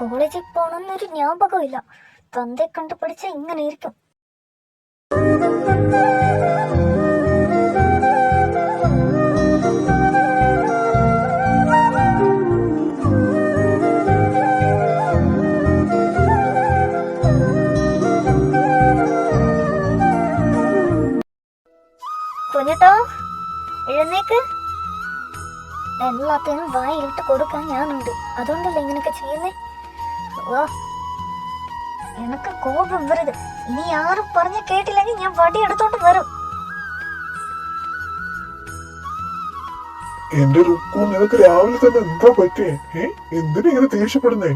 കോളേജിൽ പോണമെന്നൊരു ജ്ഞാപകമില്ല. തന്റെ കണ്ടുപിടിച്ച ഇങ്ങനെ ഇരിക്കും. കുഞ്ഞിട്ടോ, എഴുന്നേക്ക്. എല്ലാത്തിനും വായിലിട്ട് കൊടുക്കാൻ ഞാനുണ്ട്. അതുകൊണ്ടല്ലേ ഇങ്ങനെയൊക്കെ ചെയ്യുന്നേ? ഓ, എനക്ക് കോപം വരുത്. ഇനി ആരും പറഞ്ഞ കേട്ടില്ലെങ്കിൽ ഞാൻ വടി എടുത്തോണ്ട് വരും. എന്റെ റുക്കു, നിനക്ക് രാവിലെ തന്നെ എന്താ പറ്റേ? എന്തിനാ ഇങ്ങനെ ദേഷ്യപ്പെടുന്നേ?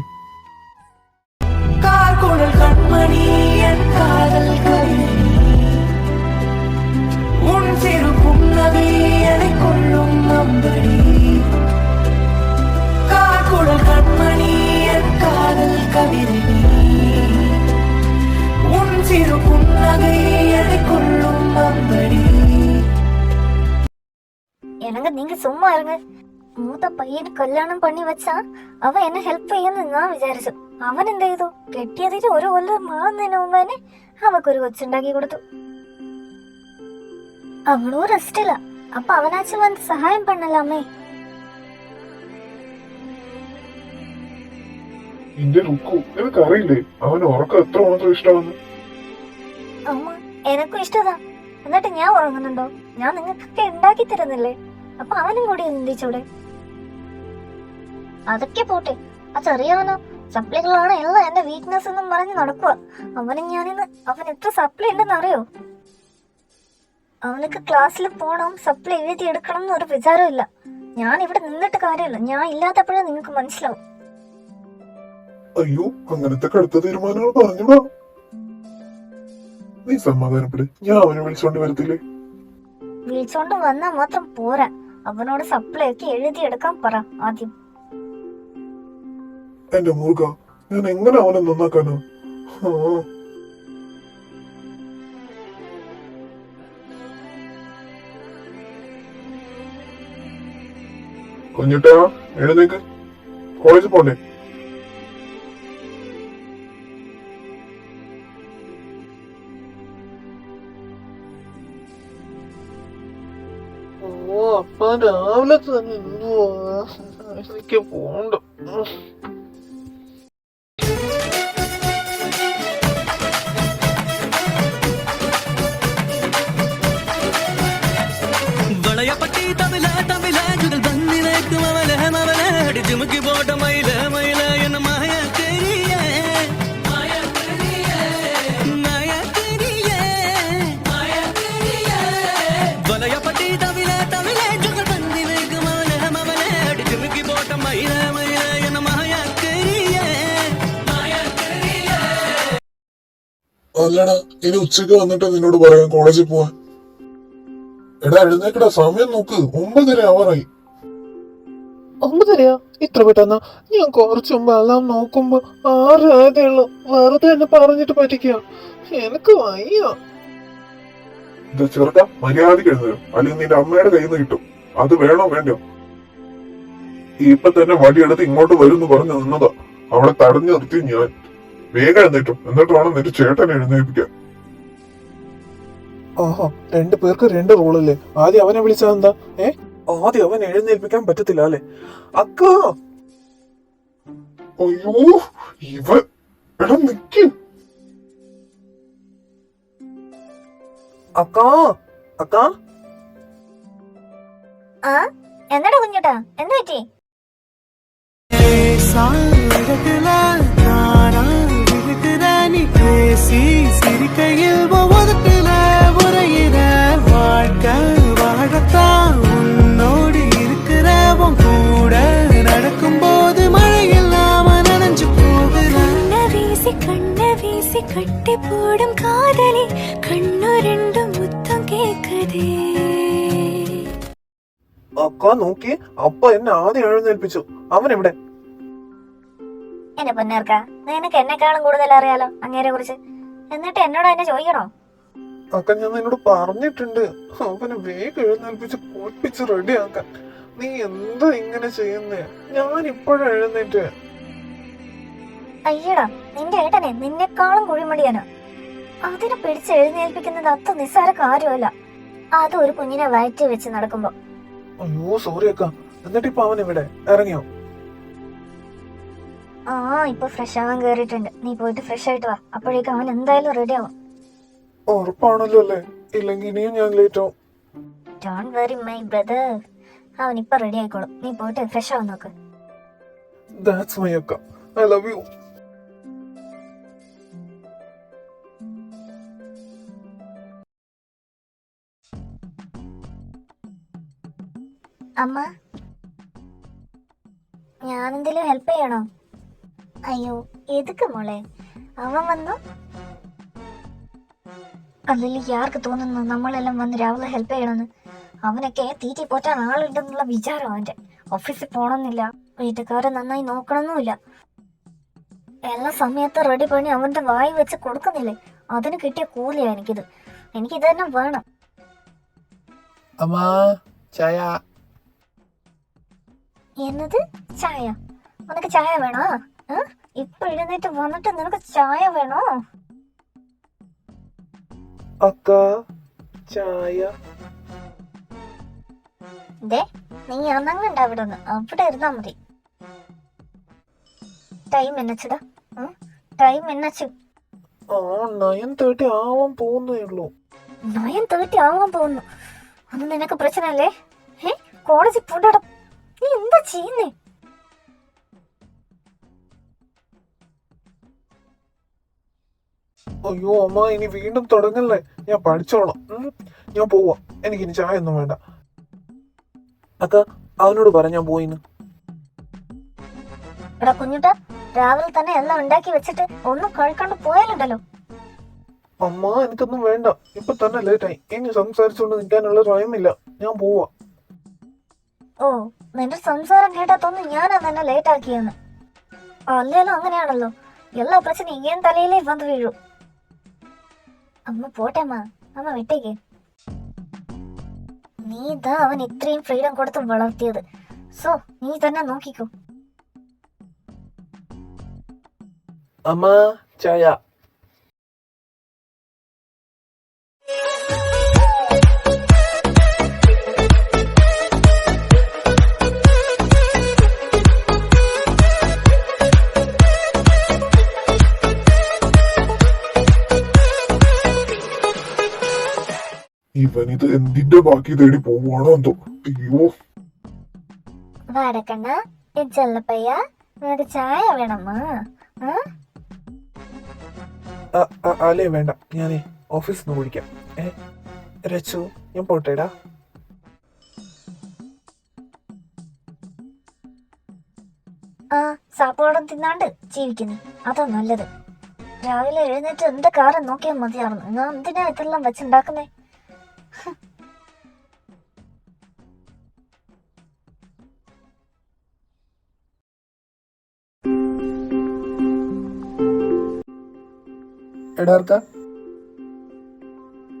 எனக்கு நீங்க சும்மா இருங்க. മൂത്ത പയ്യന് കല്യാണം പണി വെച്ചാ അവ എന്നെ ഹെൽപ്പ് ചെയ്യുന്ന ഞാൻ വിചാരിച്ചു. അവൻ എന്ത് ചെയ്തു? കെട്ടിയതിന് ഒരു കൊല്ലം മാറുന്നതിന് മുമ്പ് തന്നെ അവക്കൊരു കൊച്ചുണ്ടാക്കി കൊടുത്തു. അവളും റെസ്റ്റില്ല. അപ്പൊ അവനാച്ചും വന്ന് സഹായം പണ്ണലാമേ. എന്റെ റുക്കു, നിനക്കറിയില്ലേ അവന് ഉറക്കം എത്രമാത്രം ഇഷ്ടമാണ്? അമ്മ, എനക്കും ഇഷ്ടതാ. എന്നിട്ട് ഞാൻ ഉറങ്ങുന്നുണ്ടോ? ഞാൻ നിങ്ങൾക്കൊക്കെ ഉണ്ടാക്കി തരുന്നില്ലേ? അപ്പൊ അവനും കൂടി ചിന്തിച്ചൂടെ? അതൊക്കെ പോട്ടെ, ആ ചെറിയവനോ സപ്ലികളാണ് എല്ലാം എന്റെ വീക്ക്നെസ് എന്നും പറഞ്ഞ് നടക്കുക. അവനും ഞാനിന്ന് അവൻ എത്ര സപ്ലി ഉണ്ടെന്ന് അറിയോ? അവനക്ക് ക്ലാസ്സിൽ പോണം, സപ്ലി എഴുതി എടുക്കണം എന്നൊരു വിചാരമില്ല. ഞാൻ ഇവിടെ നിന്നിട്ട് കാര്യമില്ല. ഞാൻ ഇല്ലാത്തപ്പോഴേ നിങ്ങൾക്ക് മനസ്സിലാവും. അയ്യോ, അങ്ങനത്തെ കടുത്ത തീരുമാനങ്ങൾ പറഞ്ഞുടാ. നീ സമാധാനപ്പെട്, ഞാൻ അവനെ വിളിച്ചോണ്ട് വരത്തില്ലേ? വിളിച്ചോണ്ട് വന്നാ മാത്രം പോരാ, അവനോട് സപ്ലൈ ഒക്കെ എഴുതിയെടുക്കാൻ പറ ആദ്യം. എന്റെ മുറുക, ഞാൻ എങ്ങനെ അവനെ നന്നാക്കാനോ? കുഞ്ഞിട്ടാ, എഴുന്നേക്ക്, കോളേജിൽ പോണ്ടേ? അപ്പൊ രാവിലെ തന്നെ എനിക്ക് പോണ്ട. വളയപ്പട്ടി തമില തമില ജുഗൽ ബന്ദിനേക്കും അവലെ മവലെ അടി ജിമുക്കി പോട്ട മൈല മൈല എന്ന മായ തെരിയേ മായ തെരിയേ മായ തെരിയേ മായ തെരിയേ വളയപ്പട്ടി തമില തമില ജുഗൽ ബന്ദിനേക്കും അവലെ മവലെ അടി ജിമുക്കി പോട്ട മൈല മൈല എന്ന മായ തെരിയേ മായ തെരിയേ. അല്ലടാ, ഇനി ഉച്ചക്ക് വന്നിട്ട് നിന്നോട് പറയാം കോളേജിൽ പോവാൻ. എടാ എഴുന്നേക്കടാ, സമയം നോക്ക്, 9:30 ആവാറായി. 9:30? ഇത്ര പെട്ടെന്നാ? ഞാൻ കുറച്ചു മുമ്പ് എല്ലാം നോക്കുമ്പോ 6 ആയതേ ഉള്ളൂ. വെറുതെ എന്നെ പറഞ്ഞിട്ട് പറ്റിക്കുക. എനിക്ക് വയ്യ. ഇത് ചെറുക്ക, മര്യാദക്ക് എഴുന്നേരും, അല്ലെങ്കിൽ നിന്റെ അമ്മയുടെ കയ്യിൽ നിന്ന് കിട്ടും. അത് വേണോ വേണ്ടോ? ഇപ്പൊ തന്നെ വടിയെടുത്ത് ഇങ്ങോട്ട് വരുമെന്ന് പറഞ്ഞു നിന്നതാ. അവളെ തടഞ്ഞു നിർത്തി ഞാൻ. വേഗം എഴുന്നേറ്റും, എന്നിട്ട് വേണം നിന്റെ ചേട്ടനെ എഴുന്നേൽപ്പിക്കാൻ. ഓഹോ, 2 പേർക്ക് 2 റോളല്ലേ? ആദ്യം അവനെ വിളിച്ചാ എന്താ? ആദ്യം അവൻ എഴുന്നേൽപ്പിക്കാൻ പറ്റത്തില്ല അല്ലേ? അക്ക, അയ്യോ ഇവൻ, എടാ നിക്ക്. അക്കാ അക്കാ. ആ, എന്നടാ കുഞ്ഞിട്ടാ, എന്ത് പറ്റി? கட்டி போடும் காதலி கண்ணு ரெண்டும் முத்தம் கேக்குதே. അക്ക നോക്കി, അപ്പ എന്നെ ആദ്യം എഴുന്നേൽപ്പിച്ചു. അവൻ എവിടെ? എന്നെ പൊന്നേർക്ക, നിനക്ക് എന്നെക്കാളും കൂടുതൽ അറിയാലോ അങ്ങേരെ കുറിച്ച്. എന്നിട്ട് എന്നോട് എന്നെ ചോദിക്കണോ? അക്ക, ഞാൻ നിന്നോട് പറഞ്ഞിട്ടുണ്ട് അവനെ വേഗം എഴുന്നേൽപ്പിച്ച് കുളിപ്പിച്ച് റെഡിയാക്കാൻ. നീ എന്താ ഇങ്ങനെ ചെയ്യുന്നേ? ഞാൻ ഇപ്പോഴും എഴുന്നേറ്റ്. അയ്യടാ, നിന്റെ ഏട്ടനെ നിന്നെക്കാളും കുഴിമടിയാനാ. അതിനെ പിടിച്ച് എഴുന്നേൽപ്പിക്കുന്നത് അത്ര നിസ്സാര കാര്യമല്ല. അത് ഒരു കുഞ്ഞിനെ വയറ്റി വെച്ച് നടക്കുമ്പോ. അയ്യോ സോറി അക്ക. എന്നിട്ട് ഇപ്പൊ അവൻ ഇവിടെ ഇറങ്ങിയോ? ആ, ഇപ്പൊ ഫ്രഷ് ആവാൻ കേറിയിട്ടുണ്ട്. നീ പോയിട്ട് ഫ്രഷ് ആയിട്ട് വാ. അപ്പോഴേക്കും അവൻ എന്തായാലും റെഡി ആവും. ഉറപ്പാണല്ലോ അല്ലേ? ഇല്ലെങ്കിൽ ഇനിയും ഞാൻ ലേറ്റ് ആവും. ഡോണ്ട് വെറി മൈ ബ്രദർ, അവൻ ഇപ്പൊ റെഡി ആയിക്കോളും. നീ പോയിട്ട് ഫ്രഷ് ആവാൻ നോക്ക്. That's my അക്ക. I love you. അമ്മ, ഞാനെന്തെങ്കിലും ഹെൽപ്പ് ചെയ്യണോ? അയ്യോ, എതുക്ക് മോളെ? അവൻ വന്നു. അല്ലെങ്കിൽ ആർക്ക് തോന്നുന്നു നമ്മളെല്ലാം വന്ന് രാവിലെ ഹെൽപ്പ് ചെയ്യണമെന്ന്? അവനൊക്കെ തീറ്റി പോറ്റാൻ ആളുണ്ടെന്നുള്ള വിചാരം അവന്റെ. ഓഫീസിൽ പോണമെന്നില്ല, വീട്ടുകാരെ നന്നായി നോക്കണമെന്നുമില്ല. എല്ലാ സമയത്ത് റെഡി പണി അവന്റെ വായി വെച്ച് കൊടുക്കുന്നില്ലേ? അതിന് കിട്ടിയ കൂലിയാ എനിക്കിത്. എനിക്കിത് തന്നെ വേണം. അമ്മാ ചായ. എന്നത് ചായ? നിനക്ക് ചായ വേണോ? ഇപ്പൊ എഴുന്നേറ്റ് വന്നിട്ട് നിനക്ക് ചായ വേണോ? അക്ക ചായ. ദേ, നീ അനങ്ങണ്ട അവിടെ നിന്ന്. അവിടെ ഇരുന്നാ മതി. ടൈം എന്നച്ചടാ? ടൈം എന്നച്ചു? 9:30 ആവാൻ പോകുന്നേ ഉള്ളൂ. 9:30 ആവാൻ പോകുന്നു. അത് നിനക്ക് പ്രശ്നല്ലേ? കോളേജിൽ പോണ്ടട. നീ എന്താ ചെയ്യുന്നേ? അയ്യോ അമ്മ, ഇനി വീണ്ടും തുടങ്ങല്ലേ. ഞാൻ പഠിച്ചോളാം. ഞാൻ പോവാ. എനിക്കിനി ചായ ഒന്നും വേണ്ട. അക്ക അവനോട് പറ ഞാൻ പോയിന്ന്. എടാ കുഞ്ഞുട്ട, രാവിലെ തന്നെ എല്ലാം ഉണ്ടാക്കി വെച്ചിട്ട് ഒന്നും കഴിക്കാണ്ട് പോയാലുണ്ടല്ലോ. അമ്മ എനിക്കൊന്നും വേണ്ട. ഇപ്പൊ തന്നെ ലേറ്റായി. ഇനി സംസാരിച്ചുകൊണ്ട് നിൽക്കാനുള്ള ടൈമില്ല. ഞാൻ പോവാ. ഓ, നിന്റെ സംസാരം കേട്ടാ തോന്നുന്നു ഞാനാ തന്നെ ലേറ്റ് ആക്കിയെന്ന്. അല്ലേലും അങ്ങനെയാണല്ലോ. എല്ലാ പ്രശ്നം ഏൻ തലയിലേ വന്ന് വീഴും. അമ്മ പോട്ടെമ്മ, അമ്മ വിട്ടേക്ക്. നീ ഇതാ അവൻ ഇത്രയും ഫ്രീഡം കൊടുത്ത് വളർത്തിയത്. സോ നീ തന്നെ നോക്കിക്കോ. അമ്മ ചായ. ഇവനിത് എന്തിന്റെ ബാക്കി തേടി പോവാണോ എന്തോ. അയ്യോ, വാടക്കണ്ണ, ചെല്ലപ്പയ്യ, നിനക്ക് ചായ വേണമ്മ? അല്ലേ വേണ്ട. ഞാനേ ഓഫീസിൽ നിന്ന് വിളിക്കാം. രച്ചു, ഞാൻ പോട്ടേടാ. സാപ്പാടും തിന്നാണ്ട് ജീവിക്കുന്നു. അതാ നല്ലത്. രാവിലെ എഴുന്നേറ്റ് എന്റെ കാര്യം നോക്കിയാൽ മതിയായിരുന്നു. ഞാൻ എന്തിനാ ഇതെല്ലാം വെച്ചുണ്ടാക്കുന്നേ? എടാർക്ക,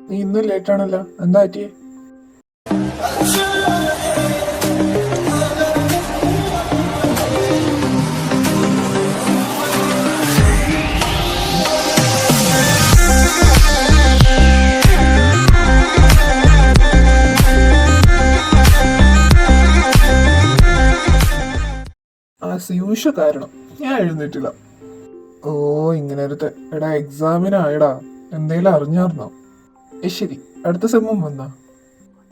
നീ ഇന്നും ലേറ്റ് ആണല്ലോ. എന്താ പറ്റിയേ? സിയൂഷ കാരണം ഞാൻ എഴുന്നേറ്റില്ല. ഓ ഇങ്ങനെ ഒരു എടാ എക്സാമിനായടാ. എന്തേലും അറിഞ്ഞാർന്നോ? ശരി, അടുത്ത സെമ്മും വന്നാ?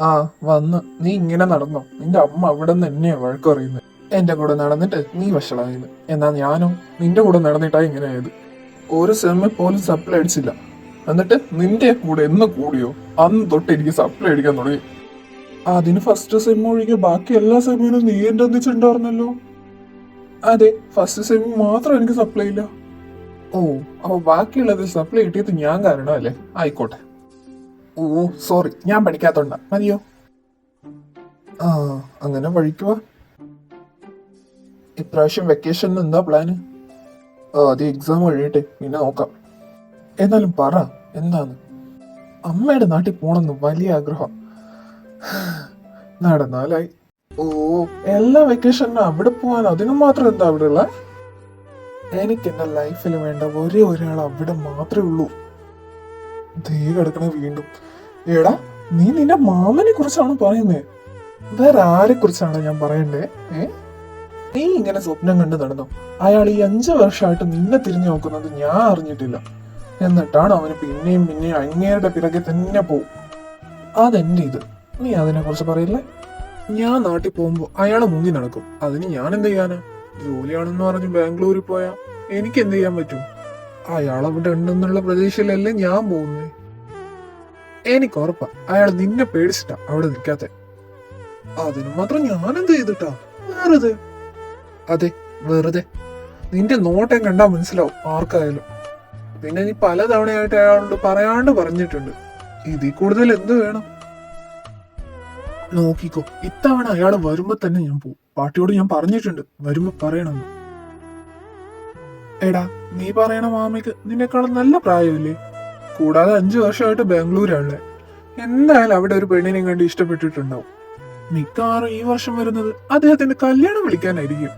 ആ വന്ന്. നീ ഇങ്ങനെ നടന്നോ? നിന്റെ അമ്മ അവിടെ നിന്ന് എന്നെയാ വഴക്ക് പറയുന്നത്. എന്റെ കൂടെ നടന്നിട്ട് നീ വഷളായത്. എന്നാ ഞാനോ നിന്റെ കൂടെ നടന്നിട്ടാ ഇങ്ങനെ ആയത്. ഒരു സെമ്മിൽ പോലും സപ്ലൈ അടിച്ചില്ല. എന്നിട്ട് നിന്റെ കൂടെ എന്ന് കൂടിയോ അന്ന് തൊട്ട് എനിക്ക് സപ്ലൈ അടിക്കാൻ തുടങ്ങി. അതിന് ഫസ്റ്റ് സെം ഒഴികെ ബാക്കി എല്ലാ സെമ്മിനും നീ എന്റെ ഒന്നിച്ചുണ്ടായിരുന്നല്ലോ. അതെ, ഫസ്റ്റ് സെം മാത്രം എനിക്ക് സപ്ലൈ ഇല്ല. ഓ, അപ്പൊ ബാക്കിയുള്ളത് സപ്ലൈ കിട്ടിയത് ഞാൻ കാരണം അല്ലേ? ആയിക്കോട്ടെ. ഓ സോറി, ഞാൻ പഠിക്കാത്തോണ്ടാ. മതിയോ? ആ അങ്ങനെ വഴിക്കുവാ. ഇപ്രാവശ്യം വെക്കേഷന് എന്താ പ്ലാന്? അത് എക്സാം കഴിയട്ടെ, പിന്നെ നോക്കാം. എന്നാലും പറ എന്താന്ന്. അമ്മയുടെ നാട്ടിൽ പോണെന്ന് വലിയ ആഗ്രഹം. നടന്നാലായി. ഓ എല്ലാ വെക്കേഷനും അവിടെ പോവാൻ അതിനും മാത്രം എന്താ അവിടെ ഉള്ള? എനിക്ക് എന്റെ ലൈഫിൽ വേണ്ട ഒരേ ഒരാൾ അവിടെ മാത്രമേ ഉള്ളൂ. ദേ കിടക്കണ വീണ്ടും. എടാ, നീ നിന്റെ മാമനെ കുറിച്ചാണ് പറയുന്നേ, വേറെ ആരെ കുറിച്ചാണ് ഞാൻ പറയണ്ടേ? നീ ഇങ്ങനെ സ്വപ്നം കണ്ട് നടന്നു. അയാൾ ഈ 5 വർഷമായിട്ട് നിന്നെ തിരിഞ്ഞു നോക്കുന്നത് ഞാൻ അറിഞ്ഞിട്ടില്ല. എന്നിട്ടാണ് അവന് പിന്നെയും പിന്നെയും അങ്ങേരുടെ പിറകെ തന്നെ പോവും. അതെന്റെ ഇത്. നീ അതിനെ കുറിച്ച് പറയില്ലേ? ഞാൻ നാട്ടിൽ പോകുമ്പോ അയാളെ മുങ്ങി നടക്കും. അതിന് ഞാൻ എന്ത് ചെയ്യാനാ? ജോലിയാണെന്ന് പറഞ്ഞ് ബാംഗ്ലൂരിൽ പോയാ എനിക്ക് എന്ത് ചെയ്യാൻ പറ്റും? അയാൾ അവിടെ ഉണ്ടെന്നുള്ള പ്രതീക്ഷയിലല്ലേ ഞാൻ പോകുന്നേ. എനിക്ക് ഉറപ്പാ അയാൾ നിന്നെ പേടിച്ചിട്ടാ അവിടെ നിൽക്കാത്തെ. അതിന് മാത്രം ഞാൻ എന്ത് ചെയ്തിട്ടാ? വെറുതെ. അതെ, വെറുതെ. നിന്റെ നോട്ടം കണ്ടാ മനസ്സിലാവും ആർക്കായാലും. പിന്നെ നീ പലതവണയായിട്ട് അയാളോട് പറയാണ്ട് പറഞ്ഞിട്ടുണ്ട്. ഇതിൽ കൂടുതൽ എന്ത് വേണം? നോക്കിക്കോ, ഇത്തവണ അയാൾ വരുമ്പോ തന്നെ ഞാൻ പോവും. പാട്ടിയോട് ഞാൻ പറഞ്ഞിട്ടുണ്ട് വരുമ്പോ പറയണമെന്ന്. എടാ, നീ പറയണ മാമയ്ക്ക് നിന്നെക്കാളും നല്ല പ്രായമില്ലേ? കൂടാതെ 5 വർഷമായിട്ട് ബാംഗ്ലൂരാണല്ലേ. എന്തായാലും അവിടെ ഒരു പെണ്ണിനെ കണ്ട് ഇഷ്ടപ്പെട്ടിട്ടുണ്ടാവും. മിക്കവാറും ഈ വർഷം വരുന്നത് അദ്ദേഹത്തിന്റെ കല്യാണം വിളിക്കാനായിരിക്കും.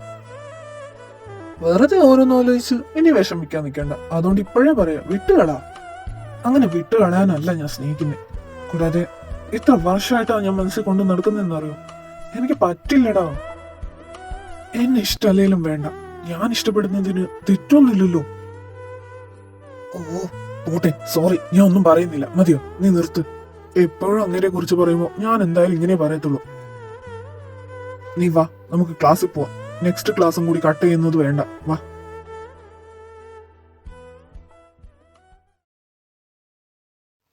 വെറുതെ ഓരോന്ന് ആലോചിച്ച് ഇനി വിഷമിക്കാൻ നിൽക്കണ്ട. അതുകൊണ്ട് ഇപ്പോഴേ പറയാം, വിട്ടുകളാ. അങ്ങനെ വിട്ടുകളയാനല്ല ഞാൻ സ്നേഹിക്കുന്നത്. കൂടാതെ ഇത്ര വർഷമായിട്ടാണ് ഞാൻ മനസ്സിൽ കൊണ്ട് നടക്കുന്നതെന്നറിയോ? എനിക്ക് പറ്റില്ലടാ. എന്നെ ഇഷ്ടമല്ലേലും വേണ്ട, ഞാൻ ഇഷ്ടപ്പെടുന്നതിന് തെറ്റൊന്നുമില്ലല്ലോ. ഓ പോട്ടെ, സോറി, ഞാൻ ഒന്നും പറയുന്നില്ല. മതിയോ? നീ നിർത്ത്. എപ്പോഴും അങ്ങനെ കുറിച്ച് പറയുമ്പോ ഞാൻ എന്തായാലും ഇങ്ങനെ പറയത്തുള്ളൂ. നീ വാ, നമുക്ക് ക്ലാസ്സിൽ പോവാം. നെക്സ്റ്റ് ക്ലാസ്സും കൂടി കട്ട് ചെയ്യുന്നത് വേണ്ട. വാ.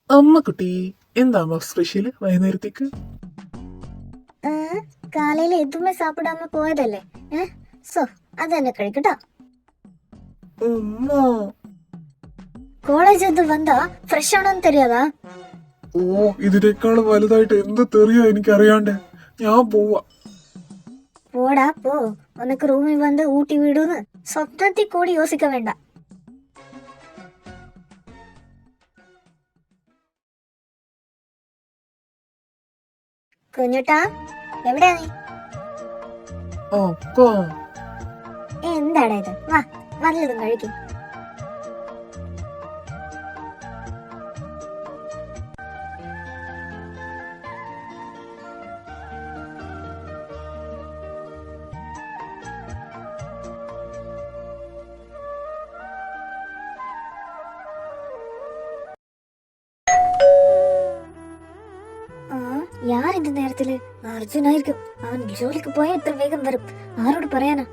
അമ്മ കുട്ടി, എന്താ അമ്മ സ്പെഷ്യൽ വൈകുന്നേരത്തേക്ക്? காலையில எதுவுமே சாப்பிடாம போயதല്ലേ? சோ அது என்ன കഴിക്കട്ടാ. കോളേജ് ഇത് വന്നാ ഫ്രഷ് ആണോന്ന് தெரியாதா? ഓ, ഇതിനേക്കാളും വലുതായിട്ട് എന്ത് തെറിയോ എനിക്കറിയാണ്ട്. ഞാൻ പോവാ. പോടാ പോ. ഉനക്ക് റൂമിൽ വന്ന് ഊട്ടി വിടുന്ന് സ്വപ്നത്തിൽ കൂടി യോസിക്ക വേണ്ട. കുഞ്ഞുട്ടാ, എവിടെയാ നീ? എന്താടാ ഇത്? വാ, വല്ലതും കഴിക്കും. யார் இந்த நேரத்துல? அர்ஜுனாയിരിക്കും. അവൻ ജോലിക്ക് പോയാൽ എത്ര വേഗം വരും? ആരോട് പറയാനാ?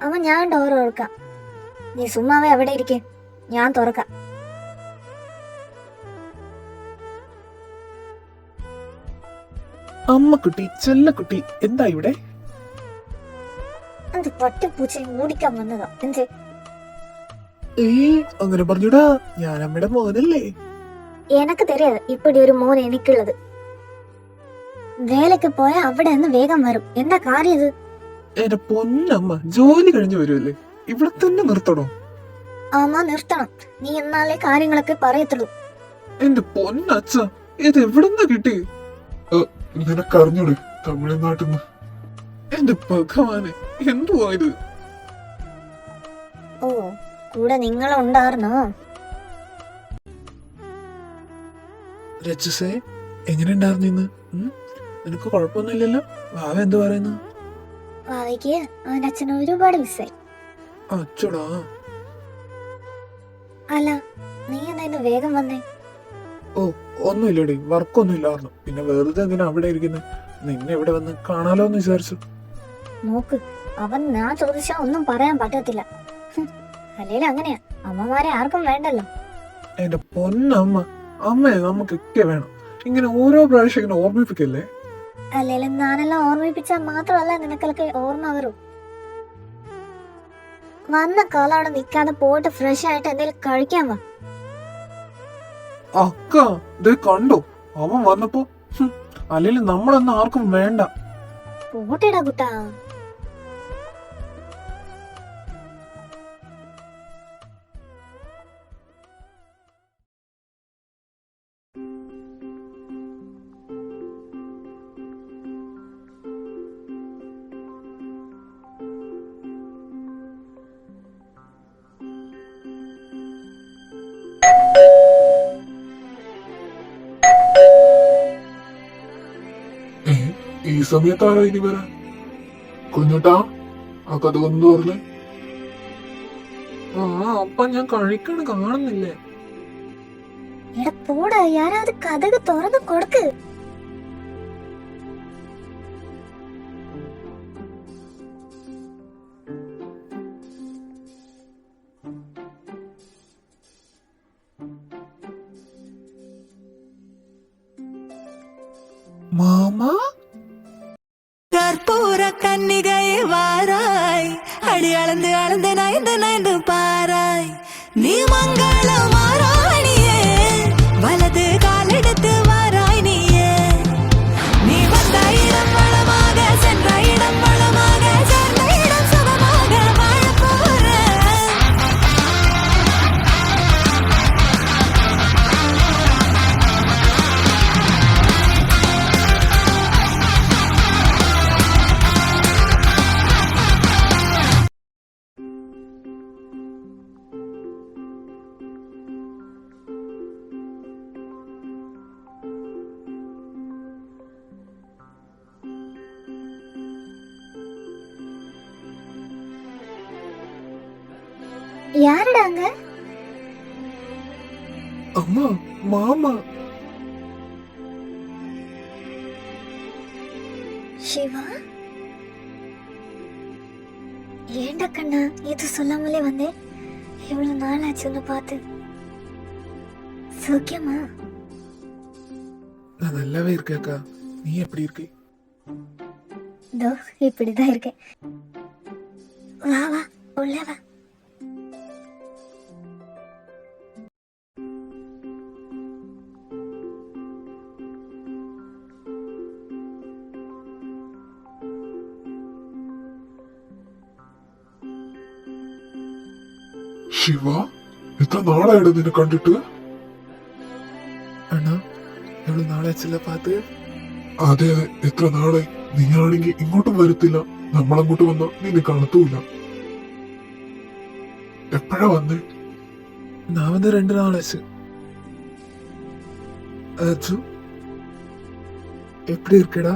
അവൻ ഞാൻ ഡോർ തുറക്കാം. നീ സുമ്മാവേ അവിടെ ഇരിക്കേ, ഞാൻ തുറക്കാം. അമ്മക്കുട്ടി, ചെല്ലക്കുട്ടി, എന്താ ഇവിടെ? അത് പട്ടിപ്പൂച്ചയെ ഓടിക്കാൻ വന്നതാ. എന്തേ? അങ്ങനെ പറഞ്ഞൂടാ, ഞാൻ അമ്മയുടെ മോനല്ലേ. எனக்கு தெரியாது இப்படி ஒரு மோன் எனக்குള്ളത്. വേലക്ക് പോയാ അവിടെ നിന്ന് വേഗം വരും. എന്താ കാര്യം ഇത്? എന്റെ പൊന്നമ്മ, ജോലി കഴിഞ്ഞു വരുമല്ലേ, ഇവിടെ തന്നെ നിർത്തണോ? ആമാ, നിർത്തണം. നീ എന്നാലേ കാര്യങ്ങളൊക്കെ പറയത്തുള്ളൂ. എന്റെ പൊന്നച്ഛ, ഇത് എവിടുന്ന കിട്ടി? നിനക്കറിഞ്ഞൂടെ, തമിഴ്നാട്ടിൽ നിന്ന്. എന്റെ ഭഗവാനെ, എന്തുവാ ഇത്? ഓ, കൂടെ നിങ്ങളുണ്ടായിരുന്നോ? രജസേ, എങ്ങനെ ഉണ്ടായിരുന്നു ഇന്ന്? നിനക്ക് കുഴപ്പമൊന്നുമില്ലല്ലോ? വാവ എന്ത് പറയുന്നു? വാവയ്ക്ക് അവന്റെ അച്ഛനെ ഒരുപാട് മിസ്സായി. അച്ചടാ. അല്ല, നീ എന്താ ഇന്ന് വേഗം വന്നേ? ഓ, ഒന്നുമില്ലടി, വർക്കൊന്നും ഇല്ലായിരുന്നു. പിന്നെ വെറുതെ എന്തിനാ അവിടെ ഇരിക്കുന്നത്? നിന്നെ ഇവിടെ വന്ന് കാണാലോ എന്ന് വിചാരിച്ചു. നോക്ക്, അവൻ ഞാൻ ചോദിച്ചാ ഒന്നും പറയാൻ പറ്റത്തില്ല. അല്ലേലും അങ്ങനെയാ, അമ്മമാരെ ആർക്കും വേണ്ടല്ലോ. എന്റെ പൊന്നമ്മ, അമ്മയെ നമുക്കൊക്കെ വേണം. ഇങ്ങനെ ഓരോ പ്രാവശ്യം ഇങ്ങനെ ഓർമ്മിപ്പിക്കല്ലേ. അല്ലേലും ഞാനെല്ലാം ഓർമ്മിപ്പിച്ചാൽ മാത്രമല്ല നിനക്കൊക്കെ ഓർമ്മ വരൂ. വന്ന കാലം അവിടെ നിൽക്കാതെ പോയിട്ട് ഫ്രഷ് ആയിട്ട് എന്തെങ്കിലും കഴിക്കാൻ വാ. അക്ക, ഇത് കണ്ടോ അവൻ വന്നപ്പോ? അല്ലെങ്കിൽ നമ്മളൊന്നും ആർക്കും വേണ്ട. പോട്ടെടാ കുട്ടാ. സമയത്താരോ ഇനി വരാൻ? കുഞ്ഞുട്ടാ, ആ കഥ ഒന്ന് പറഞ്ഞേ. ആ അപ്പ ഞാൻ കഴിക്കണ കാണുന്നില്ലേ? എടാ പോടാ, யாராவது കഥക് തുറന്നു കൊടുക്ക്. മാമ கற்பூர கன்னிகை வாராய் அடி அளந்து அளந்து நைந்து நைந்து பாராய் நீ மங்கள மாறாணியே வலது காலெடுத்து வாராய் நீயே நீ வந்த இடம் வளமாக சென்ற இடம் வளமாக சேர்ந்த இடம் சுகமாக வாழ போற யாருடாங்க? അമ്മ മാമ. சிவா, ஏண்டா கண்ணா இது சொல்லாமலே வந்தேன்? எவ்வளவு நாள் ஆச்சு உன்னை பார்த்து. சௌக்கியமா? நான் நல்லாவே இருக்கேக்கா. நீ எப்படி இருக்கு? இதோ இப்படிதான் இருக்கேன். வா வா, உள்ள வா. ശിവ, എത്ര നാളായിട്ട് നിന്നെ കണ്ടിട്ട്? അണ്ണാ എவ்வளவு നാളാച്ചല്ല പാത്ത്. അതെ അതെ, എത്ര നാളായി. നീയാണെങ്കിൽ ഇങ്ങോട്ടും വരത്തില്ല, നമ്മളങ്ങോട്ട് വന്നാ നിന്നെ കാണത്തൂല്ല. എപ്പോഴാ വന്നേ? நான் வந்து 2 நாளாச்சு. അജു எப்படி இருக்கடா?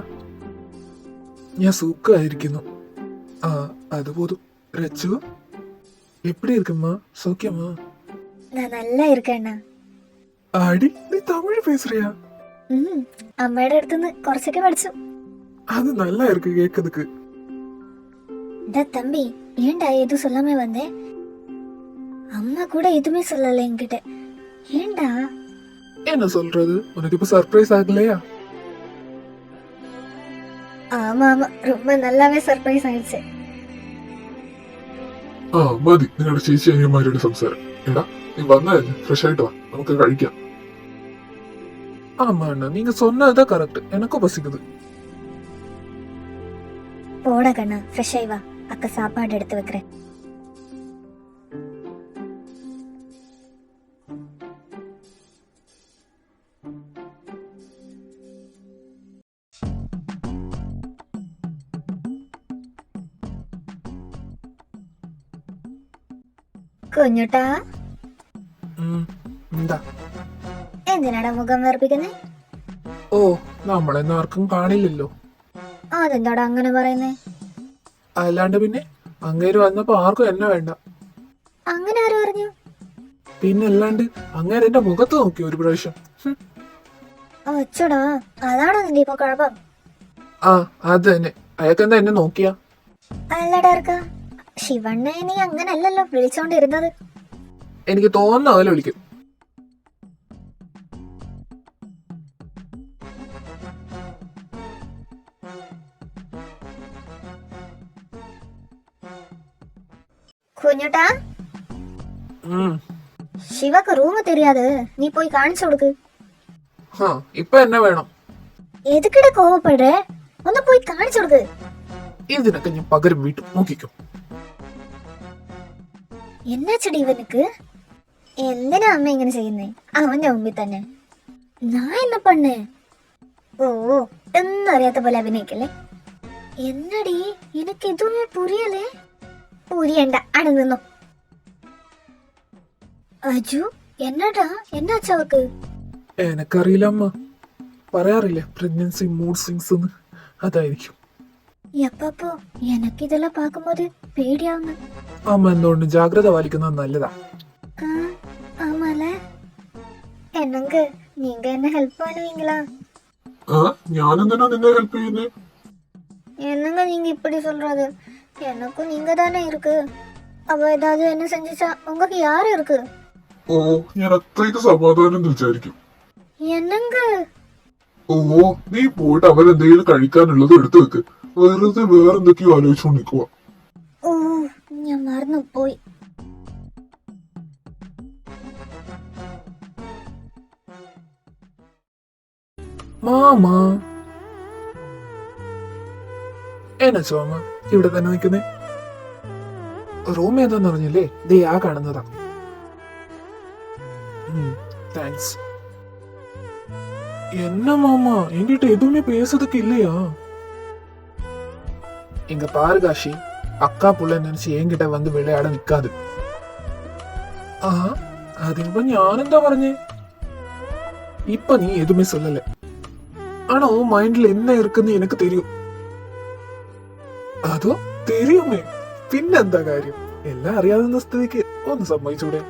ഞാൻ സുഖമായിരിക്കുന്നു. ആ അത് പോതും. രച്ചു எப்படி இருக்குமா? சௌக்கியமா? நான் நல்லா இருக்கேன் அண்ணா. ആടി നീ തമിഴ് പേசுறியா? അമ്മയുടെ അടുത്തുനിന്ന് കുറച്ചൊക്കെ പഠിച്ചു. அது நல்லா இருக்கு கேட்கறதுக்கு. டா தம்பி, ஏன்டா எதுவும் சொல்லாம வந்தேன்? அம்மா கூட எதுவுமே சொல்லல என்கிட்ட. ஏன்டா? என்ன சொல்றது? உனக்கு இப்ப சர்ப்ரைஸ் ஆகலையா? ஆமா ஆமா, ரொம்ப நல்லாவே சர்ப்ரைஸ் ஆயிடுச்சு. ആ മതി നിങ്ങളുടെ ചേച്ചി അനിയന്മാരുടെ സംസാരം. എടാ, നീ വന്നതല്ലേ, ഫ്രഷ് ആയിട്ട് വാ, നമുക്ക് കഴിക്കാം. ஆமா அண்ணா, நீங்க சொன்னதுதான் கரெக்ட். எனக்கும் பசிக்குது. போடா கண்ணா, ஃப்ரெஷ் ஆயி வா, அக்கா சாப்பாடு எடுத்து வைக்கிறேன். കുഞ്ഞുട്ടാ, എന്താ? എന്തിനാടാ മുഖം വേർപ്പിക്കുന്നേ? ഓ, നമ്മളെന്നും ആർക്കും കാണില്ലല്ലോ. അതെന്താടാ അങ്ങനെ പറയുന്നേ? അല്ലാണ്ട് പിന്നെ അങ്ങേര് വന്നപ്പോ ആർക്കും എന്നെ വേണ്ട. അങ്ങനെ ആര് പറഞ്ഞു? പിന്നെ അല്ലാണ്ട് അങ്ങേര് എന്റെ മുഖത്ത് നോക്കി ഒരു പ്രാവശ്യം. അച്ചോടാ, അതാണോ നിന്റെ ഇപ്പൊ കുഴപ്പം? ആ അത് തന്നെ. അയാൾക്കെന്താ എന്നെ നോക്കിയാ? അല്ലടാ ഇറക്ക, ശിവണ്ണെ നീ അങ്ങനല്ലല്ലോ വിളിച്ചോണ്ടിരുന്നത്. എനിക്ക് തോന്നുന്ന പോലെ വിളിക്കും. കുഞ്ഞുട്ടാ, ഉം. ശിവക്ക് റൂം தெரியாது, നീ പോയി കാണിച്ചു കൊടുക്ക്. ഇപ്പൊ എന്നെ വേണം. എതുക്കിടെ കോവപ്പെടുறே? ഒന്ന് പോയി കാണിച്ചു കൊടുക്ക്. ഇതിനൊക്കെ ഞാൻ പകരം വീട്ടും, നോക്കിക്കോ. എന്നാച്ചടി ഇവനുക്ക്? എന്തിനാ അമ്മ ഇങ്ങനെ ചെയ്യുന്നേ അവന്റെ മുമ്പിൽ തന്നെ? ഞാൻ എന്നെ പണ്ണേ? ഓ, ഒന്നും അറിയാത്ത പോലെ അഭിനയിക്കല്ലേ. എന്നടി, എനിക്ക് ഇതൊന്നും പുരിയല്ലേ? പുരിയണ്ട, അവിടെ നിന്നോ. അജു, എന്നടാ, എന്നാച്ചാ അവക്ക്? എനക്കറിയില്ല അമ്മ. പറയാറില്ലേ പ്രഗ്നൻസി മൂഡ് സ്വിങ്സ് എന്ന്. അതായിരിക്കും. എപ്പോ എനക്കിതെല്ലാം പാക്കുമ്പോത് പേടിയാവുന്നു. അമ്മ എന്തുകൊണ്ട് ജാഗ്രത പാലിക്കുന്നത് നല്ലതാ. ആമാല എന്നങ്ക നീങ്ക എന്നെ ഹെൽപ്പ് பண்ணுவீங்களா? ഞാനെന്തിനാ നിന്നെ ഹെൽപ്പ് ചെയ്യുന്നേ? என்னங்க நீங்க இப்படி சொல்றது? எனக்கும் நீங்க தானே இருக்கு. அவ ஏதாவது என்ன செஞ்சுச்சா உங்களுக்கு யாரு இருக்கு? ഓ, ഞാൻ അത്രയ്ക്ക് സമാധാനം വിചാരിക്കും. என்னங்க? ഓ, നീ പോയിട്ട് അവരെന്തെങ്കിലും കഴിക്കാനുള്ളത് എടുത്തു വെക്ക്. വെറുതെ വേറെന്തൊക്കെയോ ആലോചിച്ചോണ്ട് നിൽക്കുക. ഓ, ഞാൻ മറന്നു പോയി. മാമ എന്നാ ചോമ ഇവിടെ തന്നെ നിൽക്കുന്നേ? റൂം ഏതാന്ന് പറഞ്ഞില്ലേ? ദേ ആ കാണുന്നതാ. താങ്ക്സ്. என்ன மாமா என்கிட்ட எதுவுமே பேசுறதுக்கு இல்லையா? இங்க பாரு காஷி, அக்கா புள்ள நினைச்சு என்கிட்ட வந்து விளையாட நிக்காது. അതിനിപ്പോ ഞാനെന്താ പറഞ്ഞേ? ഇപ്പൊ നീ എതുമേ சொல்லல. ஆனா உன் மைண்ட்ல என்ன இருக்குன்னு எனக்கு தெரியும். അതോ தெரியுமே, പിന്നെന്താ കാര്യം? എല്ലാം അറിയാവുന്ന സ്ഥിതിക്ക് ഒന്ന് സമ്മതിച്ചൂടെ?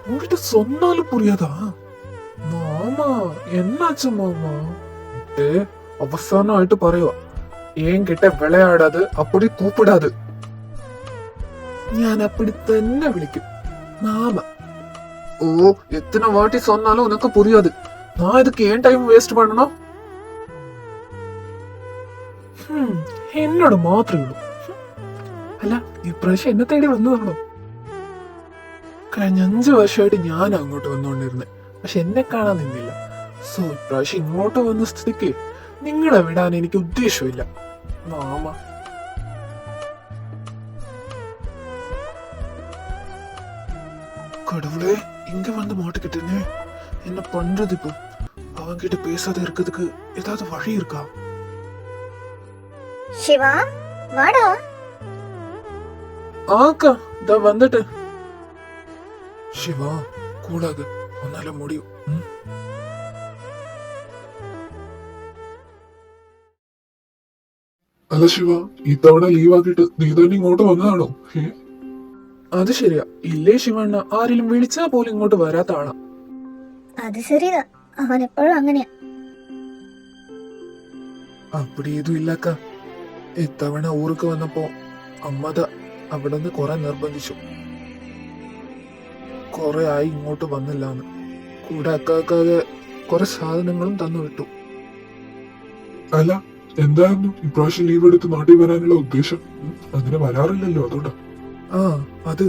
உங்ககிட்ட சொன்னாலும் புரியாதா? മാമാ എന്നാച്ചു മാമാ? അവസാനമായിട്ട് പറയുക, എൻകിட்ட വിളയാടാത് അപ്പടി കൂപ്പിടാത്. ഞാൻ അപ്പടി തന്നെ വിളിക്കും മാമ. ഓ, എത്തனை വാട്ടി சொன்னாலும் உனக்கு புரியாது. நான் இதுக்கு ஏன் டைம் വേസ്റ്റ് பண்ணணும்? എന്നോട് മാത്രമേ ഉള്ളൂ. അല്ല, ഇപ്രാവശ്യം എന്നെ തേടി വന്നതാണോ? കഴിഞ്ഞ 5 വർഷമായിട്ട് ഞാൻ അങ്ങോട്ട് വന്നുകൊണ്ടിരുന്നത്, പക്ഷെ എന്നെ കാണാൻ നിന്നില്ല. സോ ഇപ്രാവശ്യം ഇങ്ങോട്ട് വന്ന സ്ഥിതിക്ക് നിങ്ങളെ വിടാൻ എനിക്ക് ഉദ്ദേശമില്ല മാമ. கடவுளே, இங்க வந்து மாட்டிக்கிட்டேனே, என்ன பண்றது இப்போ? அவங்க கிட்ட பேசாத இருக்கிறதுக்கு ஏதாவது வழி இருக்கா? சிவா வாடா. ஆக்கா இதோ வந்துட்டேன். ശിവ കൂടാതെ ഒന്നാലും മുടിയും. അല്ല ശിവ, ഇത്തവണ ലീവാക്കിട്ട് നീ തന്നെ ഇങ്ങോട്ട് വന്നതാണോ? അത് ശരിയാ. ഇല്ലേ ശിവണ്ണ, ആരെങ്കിലും വിളിച്ചാ പോലും ഇങ്ങോട്ട് വരാത്ത ആളാ. അത് ശരിയാ, അവൻ എപ്പോഴും അങ്ങനെയാ. അപ്പടി ഇതും ഇല്ലക്ക. ഇത്തവണ ഊർക്ക് വന്നപ്പോ അമ്മത അവിടെ നിന്ന് കുറെ നിർബന്ധിച്ചു. കുറെ ആയി ഇങ്ങോട്ട് വന്നില്ലാന്ന്. കൂടെ അക്കാക്കാതെ കുറെ സാധനങ്ങളും തന്നു വിട്ടു. അല്ല, എന്തായിരുന്നു ഇപ്രാവശ്യം ലീവ് എടുത്ത് നാട്ടിൽ വരാനുള്ള ഉദ്ദേശം? അങ്ങനെ വരാറില്ലല്ലോ, അതുകൊണ്ടാ. അത്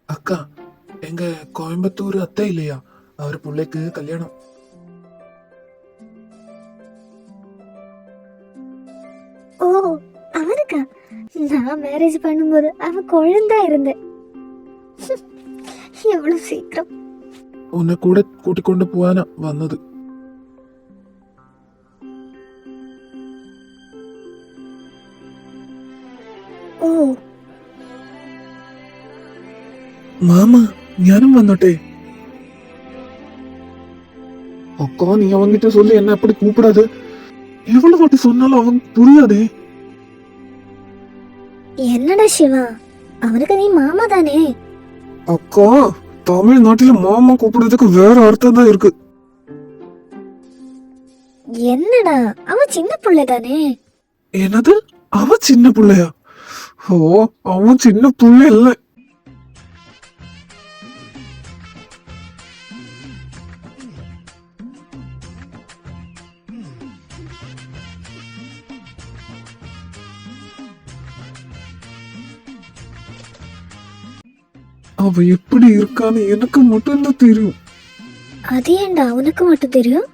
அக்கா, எங்க கோயம்புத்தூர் அத்தை இல்லையா, அவர் பிள்ளைக்கு கல்யாணம். ஓ, அவனுக்கா? நான் மேரேஜ் பண்ணும்போது அவன் குழந்தா இருந்தேன். எவ்வளவு சீக்கிரம். உன்னை கூட கூட்டிக்கொண்டு போவானா வந்தது. ഓ, மாமா ஞானம் வந்தோட்டே. அக்கா, நீ அவங்கிட்ட சொல்லி என்ன அப்படி கூப்பிடாது. எவ்வளவு வாட்டி சொன்னாலும் அவன் புரியாதே. என்னடா சிவா, அவனுக்கு நீ மாமா தானே? அக்கா, தமிழ்நாட்டில மாமா கூப்பிடுறதுக்கு வேற அர்த்தம் தான் இருக்கு. என்னடா, அவன் சின்ன பிள்ளை தானே. என்னது, அவ சின்ன பிள்ளையா? ஓ, அவன் சின்ன பிள்ளை இல்ல. அவ எப்படி இருக்கான்னு எனக்கு மட்டும்தான் தெரியும். அது ஏன்டா உனக்கு மட்டும் தெரியும்?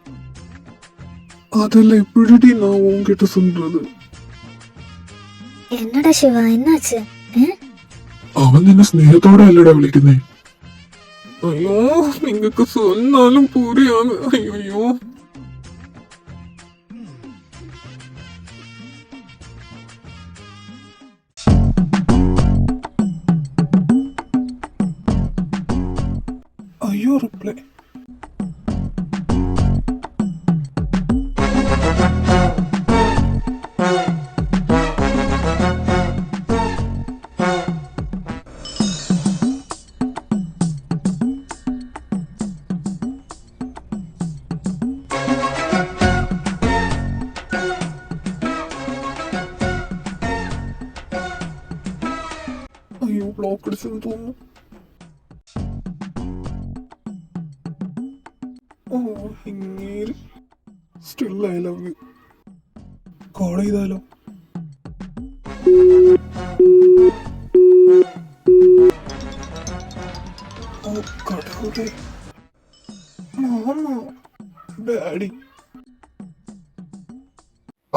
அதெல்லாம் எப்படி நான் உன்கிட்ட சொல்றது? என்னடா சிவா, என்னாச்சு? അവൻ നിന്നെ സ്നേഹത്തോടെ അല്ലടാ വിളിക്കുന്നേ. അയ്യോ, നിങ്ങൾക്ക് சொன்னாலும் புரியாது. അയ്യോ. ബ്ലോക്ക് അടിച്ചെന്ന് തോന്നുന്നു. ഓ ഇങ്ങനെ still I love you. Call ചെയ്താലോ? ഓ കടവുതേ ഡാഡി.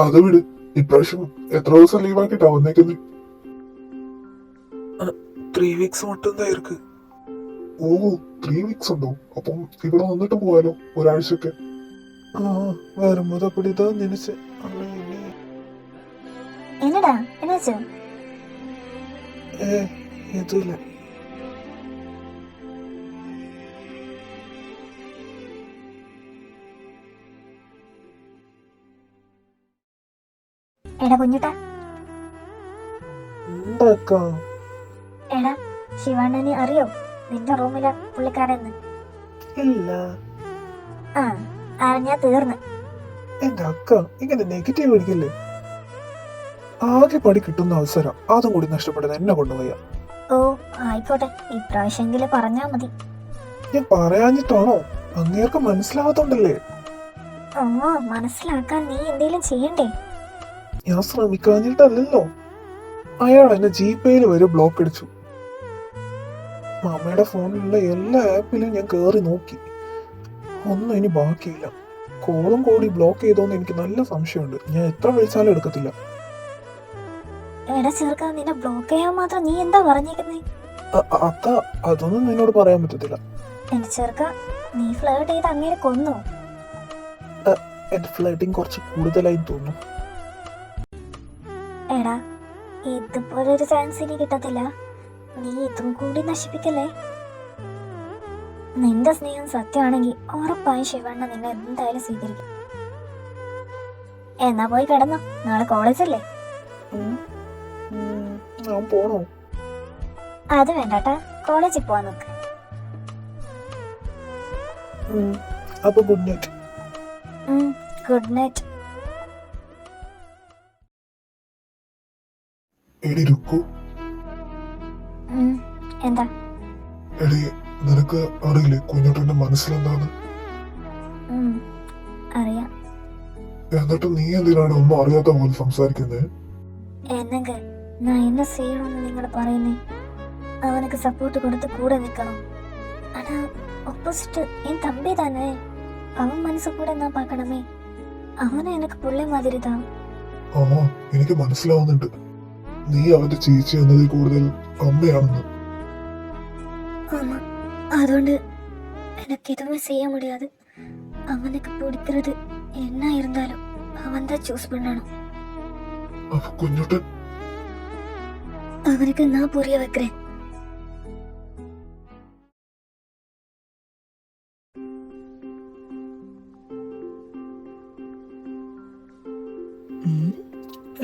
അത് വിട്. ഇപ്രാവശ്യം എത്ര ദിവസം ലീവാക്കിട്ടാ വന്നേക്കുന്നത്? 3 weeks மட்டும்தான் இருக்கு. ഓ 3 weeks ഉണ്ടോ? അപ്പം ഇവിടെ വന്നിട്ട് പോവാലോ ഒരാഴ്ചയൊക്കെ. வரும்போது அப்படிதான் நினைச்சேன். ஆனா இனி എന്നടാ എന്നുവെച്ചോ? எதுவும் இல்லை. എടാ കുഞ്ഞുട്ടാ, എന്താക്കാ? എടാ ശിവണ്ണനെ അറിയോ? നിന്റെ റൂമിലെ പുള്ളിക്കാരെന്ന്? ഇല്ല. ആ അറിഞ്ഞാ തീർന്ന്. എന്റെ അക്ക ഇങ്ങനെ നെഗറ്റീവ് അടിക്കല്ലേ. ആകെ പടി കിട്ടുന്ന അവസരം അതും കൂടി നഷ്ടപ്പെടുന്ന എന്നെ കൊണ്ടുപോയ. ഓ ആയിക്കോട്ടെ, ഇപ്രാവശ്യമെങ്കിലും പറഞ്ഞാ മതി. ഞാൻ പറയാഞ്ഞിട്ടാണോ? അങ്ങേർക്ക് മനസ്സിലാവാത്തോണ്ടല്ലേ. ഓ മനസ്സിലാക്കാൻ നീ എന്തേലും ചെയ്യണ്ടേ? ഞാൻ ശ്രമിക്കാഞ്ഞിട്ടല്ലല്ലോ. അയാൾ എന്നെ ജിപേയിൽ വരെ ബ്ലോക്ക് അടിച്ചു. മാമയുടെ ഫോണിലുള്ള എല്ലാ ആപ്പിലും ഞാൻ കേറി നോക്കി. ഒന്നും ഇനി ബാക്കിയില്ല. കോളും കൂടി ബ്ലോക്ക് ചെയ്തോന്ന് എനിക്ക് നല്ല സംശയമുണ്ട്. ഞാൻ എത്ര വിളിച്ചാലും എടുക്കത്തില്ല. എടാ ചെറുക്കാ, നിന്നെ ബ്ലോക്ക് ചെയ്യാൻ മാത്രം നീ എന്താ പറഞ്ഞേക്കുന്നേ? അക്ക അതൊന്നും നിന്നോട് പറയാൻ പറ്റത്തില്ല. എന്റെ ചെറുക്ക, നീ ഫ്ലേർട്ട് ചെയ്ത് അങ്ങനെ കൊന്നോ? എന്റെ ഫ്ലഡിങ് കുറച്ച് കൂടുതലായി തോന്നുന്നു. എടാ ഇതുപോലൊരു ചാൻസ് ഇനി കിട്ടത്തില്ല. നീ ഇതും കൂടി നശിപ്പിക്കല്ലേ. നിന്റെ സ്നേഹം സത്യമാണെങ്കിൽ ഉറപ്പായും ശിവണ്ണ നിന്നെ എന്തായാലും സ്വീകരിക്കും. എന്നാ പോയി കിടന്നോ, നാളെ കോളേജല്ലേ? ഞാൻ പോണോ? അത് വേണ്ടാട്ടാ, കോളേജിൽ പോവാൻ നോക്ക്. അപ്പൊ ഗുഡ് നൈറ്റ്. Good night. എടി രുക്കു, എന്താ? എടി നിനക്ക് അറിയില്ലേ കുഞ്ഞോട്ടന്റെ മനസ്സിലെന്താണ്? അറിയാം. എന്നിട്ട് നീ എന്തിനാണ് ഒന്നും അറിയാത്ത പോലെ സംസാരിക്കുന്നത്? എന്നെങ്കിൽ ഞാൻ എന്നെ ചെയ്യണമെന്ന് നിങ്ങൾ പറയുന്നേ? അവനക്ക് സപ്പോർട്ട് കൊടുത്ത് കൂടെ നിൽക്കണം. ആனா ഓപ്പോസിറ്റ് എൻ തമ്പി தானே. അവൻ മനസ്സ് കൂടെ ഞാൻ പാക്കണമേ. അവനെ എനിക്ക് പുള്ളി മാതിരി താ. ആ എനിക്ക് മനസ്സിലാവുന്നുണ്ട്. നീ അവന്റെ ചേച്ചി എന്നതിൽ കൂടുതൽ അമ്മയാണെന്ന്. ஆமா, അതുകൊണ്ട് எனக்கு எதுவுமே செய்ய முடியாது. அவனுக்கு பிடிக்கிறது என்ன இருந்தாலும் அவன் தான் சூஸ் பண்ணணும். അപ്പൊ കുഞ്ഞോട്ടൻ அவனுக்கு நான் புரிய வைக்கிறேன்.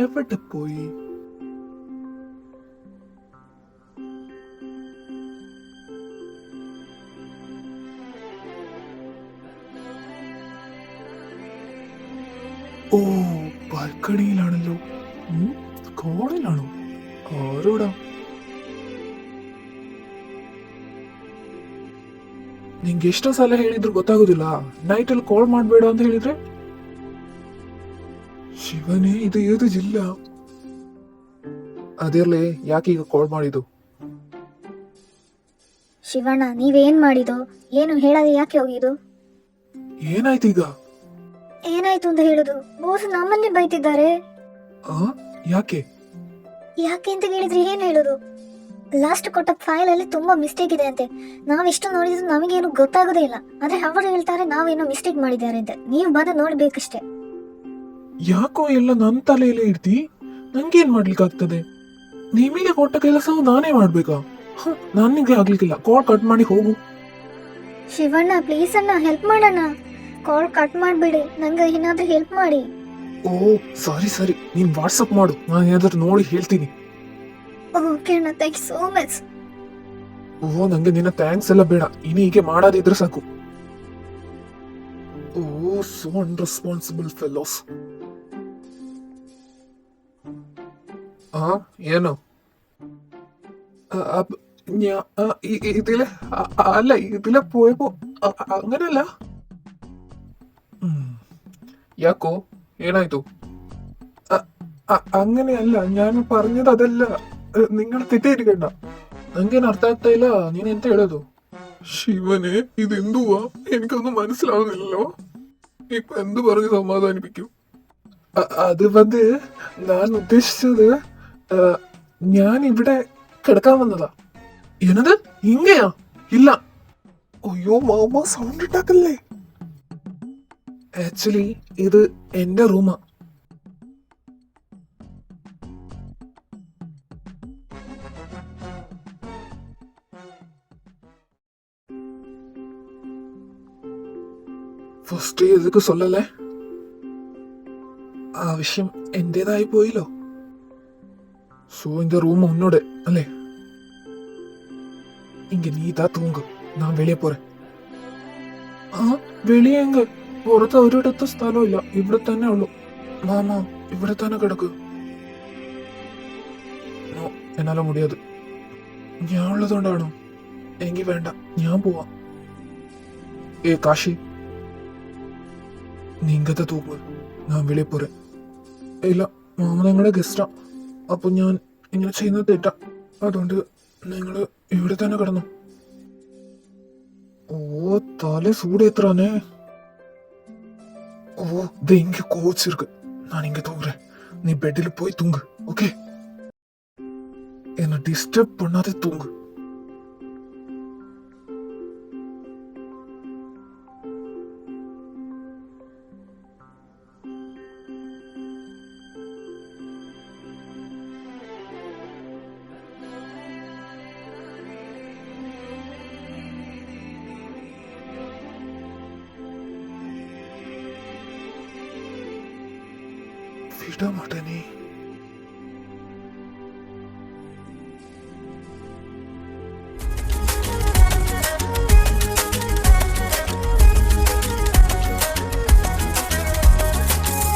എവിടെ പോയി? ഓ ബാൽക്കണിയിലാണല്ലോ. കോളിലാണോ? ആരോടാ? ನಿಂಗೆ ಎಷ್ಟೋ ಸಲ ಹೇಳಿದ್ರು ಗೊತ್ತಾಗುದಿಲ್ಲ. ನೈಟಲ್ಲಿ ಕಾಲ್ ಮಾಡಬೇಡ ಅಂತ ಹೇಳಿದ್ರೆ? ಶಿವನೇ, ಇದು ಏದು ಜಿಲ್ಲ. ಅದಿರ್ಲಿ, ಯಾಕೆ ಈಗ ಕಾಲ್ ಮಾಡಿದ್ದು? ಶಿವಣ್ಣ, ನೀವೇನ್ ಮಾಡಿದೋ ಏನು ಹೇಳದೆ ಯಾಕೆ ಹೋಗಿದ್ದು? ಏನಾಯ್ತು ಈಗ? ಏನಾಯ್ತು ಅಂತ ಹೇಳುದು? ಬೋಸ್ ನಮ್ಮನ್ನೇ ಬೈತಿದ್ದಾರೆ. ಯಾಕೆ ಯಾಕೆ ಅಂತ ಕೇಳಿದ್ರೆ ಏನ್ ಹೇಳುದು? ಲಾಸ್ಟ್ ಕೊಟ್ಟ ಫೈಲ್ ಅಲ್ಲಿ ತುಂಬಾ ಮಿಸ್ಟೇಕ್ ಇದೆ ಅಂತೆ. ನಾವಿಷ್ಟು ನೋಡಿದ್ರು ನಮಗೇನು ಗೊತ್ತಾಗೋದೇ ಇಲ್ಲ. ಆದ್ರೆ ಅವರು ಹೇಳ್ತಾರೆ ನಾವೇನೋ ಮಿಸ್ಟೇಕ್ ಮಾಡಿದ್ದಾರೆ ಅಂತ. ನೀವು ಬಂದು ನೋಡ್ಬೇಕಷ್ಟೇ. ಯಾಕೋ ಎಲ್ಲ ನನ್ನ ತಲೆಯಲ್ಲೇ ಇಡ್ತಿ? ನಂಗೇನ್ ಮಾಡ್ಲಿಕ್ಕಾಗ್ತದೆ? ನಿಮಗೆ ಕೊಟ್ಟ ಕೆಲಸವು ನಾನೇ ಮಾಡ್ಬೇಕಾ? ನನಗೆ ಆಗ್ಲಿಕ್ಕಿಲ್ಲ. ಕಾಲ್ ಕಟ್ ಮಾಡಿ ಹೋಗು. ಶಿವಣ್ಣ ಪ್ಲೀಸ್ ಅಣ್ಣ, ಹೆಲ್ಪ್ ಮಾಡೋಣ. ಕಾಲ್ ಕಟ್ ಮಾಡ್ಬೇಡಿ, ನಂಗೆ ಏನಾದ್ರೂ ಹೆಲ್ಪ್ ಮಾಡಿ. ಓ ಸರಿ, ನೀನ್ ವಾಟ್ಸಪ್ ಮಾಡು, ನಾನು ಏನಾದ್ರೂ ನೋಡಿ ಹೇಳ್ತೀನಿ. ಓಕೆ ಅಣ್ಣ, ಥ್ಯಾಂಕ್ ಯು ಸೋ ಮಚ್. ಓ ನಂಗೆ ನಿನ್ನ ಥ್ಯಾಂಕ್ಸ್ ಎಲ್ಲ ಬೇಡ, ಇನ್ನು ಹೀಗೆ ಮಾಡಾದಿದ್ರೆ ಸಾಕು. Oh so ಅನ್ರೆಸ್ಪಾನ್ಸಿಬಲ್ fellows. ಏನು ഇതില് അല്ല ഇതിലെ പോയപ്പോ അങ്ങനല്ല. ಯಾಕೋ ಏನಾಯ್ತು? അങ്ങനെയല്ല ഞാൻ പറഞ്ഞത്, അതല്ല. നിങ്ങൾ തെറ്റിയിരിക്കണ്ട. ನಂಗೇನು ಅರ್ಥ ಆಗ್ತಾ ಇಲ್ಲ. ನೀನ್ ಎಂತ ಹೇಳೋದು? ശിവനെ, ഇതെന്തുവാ? എനിക്കൊന്നും മനസ്സിലാവുന്നില്ലല്ലോ. ഇപ്പൊ എന്ത് പറഞ്ഞ് സമാധാനിപ്പിക്കും? അത് വന്ന് ഞാൻ ഉദ്ദേശിച്ചത്, ഞാൻ ഇവിടെ കിടക്കാൻ വന്നതാ. എന്നത് ഇങ്ങയാ? ഇല്ല. അയ്യോ മാമ, സൗണ്ട് ഉണ്ടാക്കല്ലേ. ആക്ച്വലി ഇത് എന്റെ റൂമാ. ഫസ്റ്റ് എതുക്ക് சொல்லல? ആവശ്യം എന്റേതായി പോയില്ലോ. സോ இந்த ரூம் உன்னோட അല്ലേ? இங்க நீ தான் தூங்கு, நான் வெளியே போறேன். വെളിയെ എങ്ക? പുറത്ത് ഒരിടത്ത് സ്ഥലമില്ല, ഇവിടെ തന്നെ ഉള്ളു. മാമ ഇവിടെ തന്നെ കിടക്ക്. എന്നാലും മുടിയത്. ഞാൻ ഉള്ളതുകൊണ്ടാണോ? എങ്കിൽ വേണ്ട, ഞാൻ പോവാം. കാശി, നീങ്കത്തെ തൂക്ക്, ഞാൻ വെളിയെ പോരെ. ഇല്ല, മാമ നിങ്ങളുടെ ഗസ്റ്റാ. അപ്പൊ ഞാൻ ഇങ്ങനെ ചെയ്യുന്നത് തെറ്റാ. അതുകൊണ്ട് നിങ്ങള് ഇവിടെ തന്നെ കിടന്നു. ഓ, തല സൂട് എത്രാനേ. ஓ, இது இங்க கோச் இருக்கு. நான் இங்க தூங்குறேன். நீ பெட்டில் போய் தூங்கு, ஓகே? என்ன டிஸ்டர்ப் பண்ணாதே, தூங்கு. വിട മാട്ടനെ.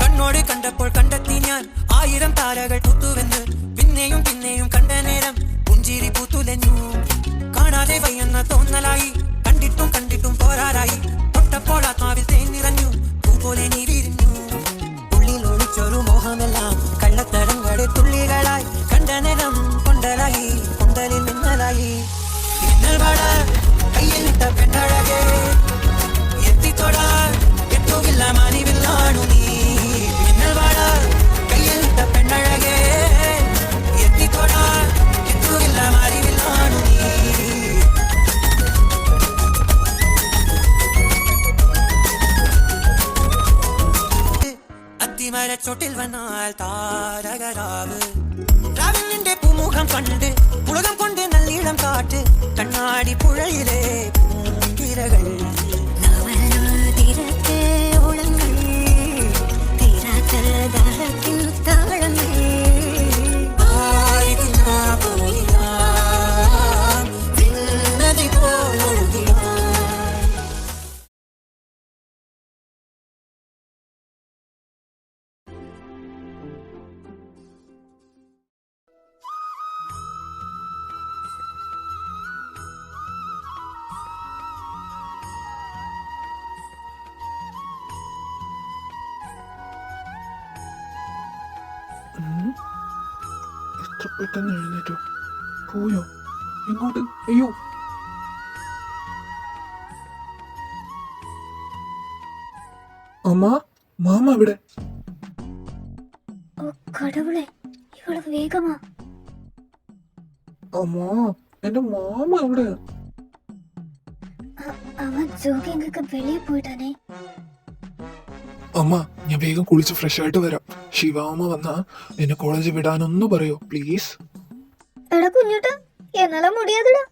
കണ്ണോട് കണ്ടപ്പോൾ കണ്ടെത്തി ഞാൻ 1000 താരകൾ പൂത്തുവെന്ന്. പിന്നെയും പിന്നെയും കണ്ട നേരം പുഞ്ചിരി പൂത്തുലഞ്ഞു. കാണാതെ വയ്യെന്ന തോന്നലായി, കണ്ടിട്ടും കണ്ടിട്ടും പോരാറായി. തൊട്ടപ്പോൾ ആത്മാവിൽ തേൻ നിറഞ്ഞു, പൂപോലെ നീ വിരിഞ്ഞു. ഒരു മോഹമെല്ലാം കള്ളത്തരങ്ങളുടെ തുള്ളികളായി, കണ്ട നേരം കൊണ്ടലായി, കൊണ്ടലിൽ മിന്നലായി. മിന്നൽ വട കയ്യിലിട്ട പെണ്ണഴകെ, എത്തിത്തൊടാൻ എത്തുകില്ല മാനിവില്ലാണു നീ. മിന്നൽ വട കയ്യിലിട്ട പെണ്ണഴകെ, എത്തിത്തൊടാൻ എത്തുകില്ല മാനിവില്ലാണു നീ. മരച്ചോട്ടിൽ വന്നാൽ താരകരാവ്. രാവിന്റെ പൂമുഖം കണ്ട് പുളകം കൊണ്ട് നല്ലീളം കാറ്റ്. കണ്ണാടി പുഴയിലെ പൂങ്കിരകൾ, ഓളങ്ങൾ, തീരാത്ത ദാഹത്തിൻ താളങ്ങൾ. എത്ര പെട്ടെന്ന് എഴുന്നേറ്റോ? പോയോ? എങ്ങോട്ട്? അയ്യോ, അമ്മ, മാമ ഇവിടെ. ഓ കടവുളെ, ഇവള് വേഗമാ. അമ്മ, എന്റെ മാമ എവിടെ? അവൻ ജോഗിങ്ങൊക്കെ വെളിയെ പോയിട്ടാണേ. അമ്മ, ഞാൻ വേഗം കുളിച്ച് ഫ്രഷ് ആയിട്ട് വരാം. ശിവാമ്മ വന്നാ എന്നെ കോളേജിൽ വിടാനൊന്നു പറയോ പ്ലീസ്? എടാ കുഞ്ഞുട്ടാ, എന്നാല മുടിയാതിടാ.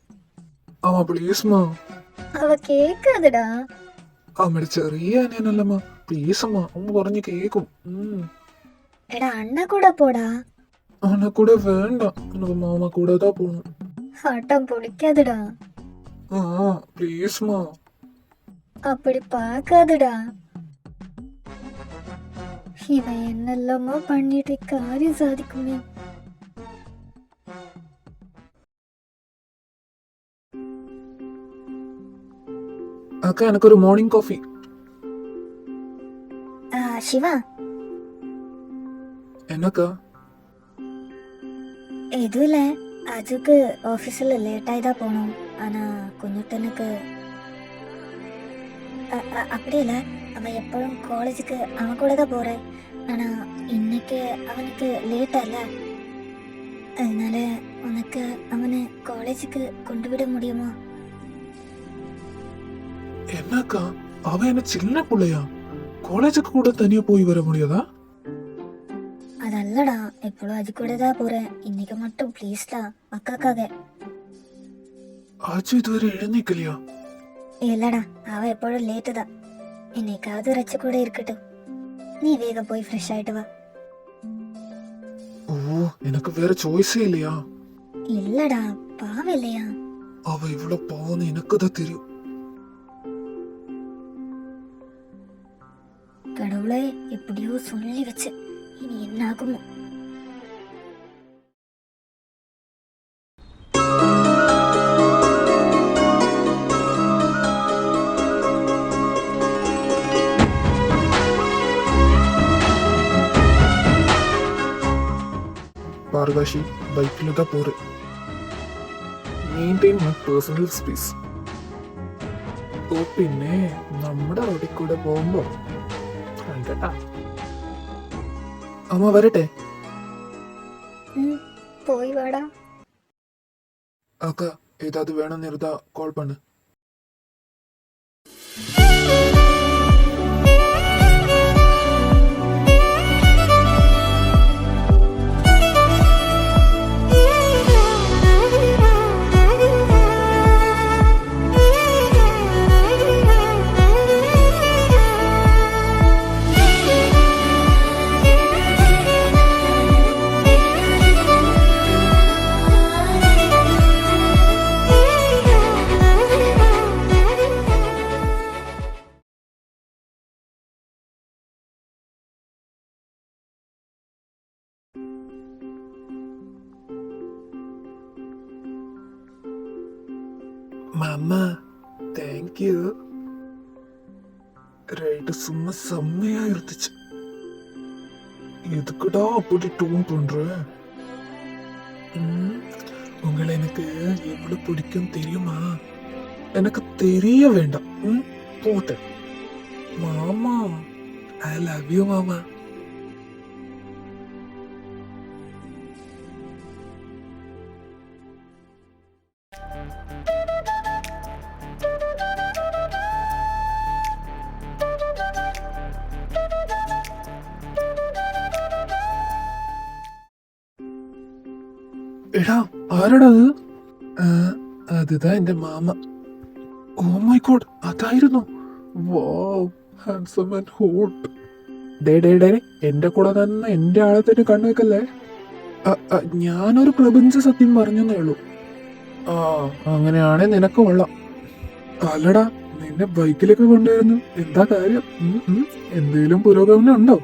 അമ്മ പ്ലീസ് മാ. അവ കേക്കാതിടാ. അമ്മയുടെ ചെറിയ അനിയനല്ലമ്മ, പ്ലീസ് അമ്മ, അമ്മ പറഞ്ഞു കേക്കും. എടാ അണ്ണ കൂടെ പോടാ. അണ്ണ കൂടെ വേണ്ട, എനിക്ക് മാമ കൂടെ താ പോണം. ഹട്ടം പൊളിക്കാതിടാ. പ്ലീസ് മാ. அப்படி பார்க்காதடா. இவன் என்னெல்லாமோ பண்ணிட்டு காரியம் சாதிக்குமே. அக்கா எனக்கு ஒரு மார்னிங் காஃபி. சிவா, என்னக்கா? எதுவும் இல்லை, அதுக்கு ஆஃபீஸில் லேட்டாகி தான் போனோம். ஆனால் கொஞ்சம் எனக்கு அப்படி இல்லை, அவன் எப்பவும் காலேஜுக்கு அவன் கூட தான் போகிறேன். ஆனால் இன்னைக்கு அவனுக்கு லேட்டாக இல்லை, அதனால உனக்கு அவனை காலேஜுக்கு கொண்டு விட முடியுமா? என்னக்கா, அவன் என்ன சின்ன பிள்ளையா? காலேஜுக்கு கூட தனியா போய் வர முடியாதா? அதல்லடா, எப்பொழுதும் அது கூட தான் போகிறேன். இன்னைக்கு மட்டும் ப்ளீஸ்டா, அக்காக்காக. ஆச்சு இதுவரை எழுந்திக்கலையா? இல்லடா, அவன் எப்பொழுதும் லேட்டு தான். இன்னைக்காவது ரச்சு கூட இருக்கட்டும். நீ வேக போய் ஃப்ரெஷ் ஆயிட்டு வா. ஓ, எனக்கு வேற சாய்ஸே இல்லையா? இல்லடா, பாவம் இல்லையா? அவ இவ்வளவு பாவம்னு எனக்கு தான் தெரியும். கடவுளே, எப்படியோ சொல்லி வச்சு இனி என்ன ஆகுமோ? പാർഗാശി ബൈക്കിലൊക്കെ പോറ്. Maintain my personal space. ഓ പിന്നെ നമ്മുടെ റോഡിൽ കൂടെ പോകുമ്പോ കണ്ടട്ടാ. അമ്മ വരട്ടെ? போய் வாடா. அக்கா, ஏதாவது வேணும்னு இருந்தா கால் பண்ணு. மாமா, தேங்க்யூ. ரைட்டு சும்மா செம்மையா இருந்துச்சு. எதுக்குடா அப்படி டூன் பண்ற? உங்களை எனக்கு எவ்வளவு பிடிக்கும் தெரியுமா? எனக்கு தெரிய வேண்டாம். போட்டேன் மாமா. ஐ லவ் யூ மாமா. എടാ, ആരടാ അത്? അതുതാ എന്റെ മാമ. ഓ മൈ ഗോഡ്, അതായിരുന്നു. വാവ്, ഹാൻസം ആൻഡ് ഹോട്ട്. ഡേ എന്റെ കൂടെ തന്നെ എന്റെ ആളെ തന്നെ കണ്ണുവെക്കല്ലേ. ഞാനൊരു പ്രപഞ്ച സത്യം പറഞ്ഞേ ഉള്ളൂ. ആ, അങ്ങനെയാണെ നിനക്ക് കൊള്ളാം. അല്ലടാ, നിന്നെ ബൈക്കിലൊക്കെ കൊണ്ടുവരുന്നു, എന്താ കാര്യം? എന്തേലും പുരോഗമനം ഉണ്ടോ?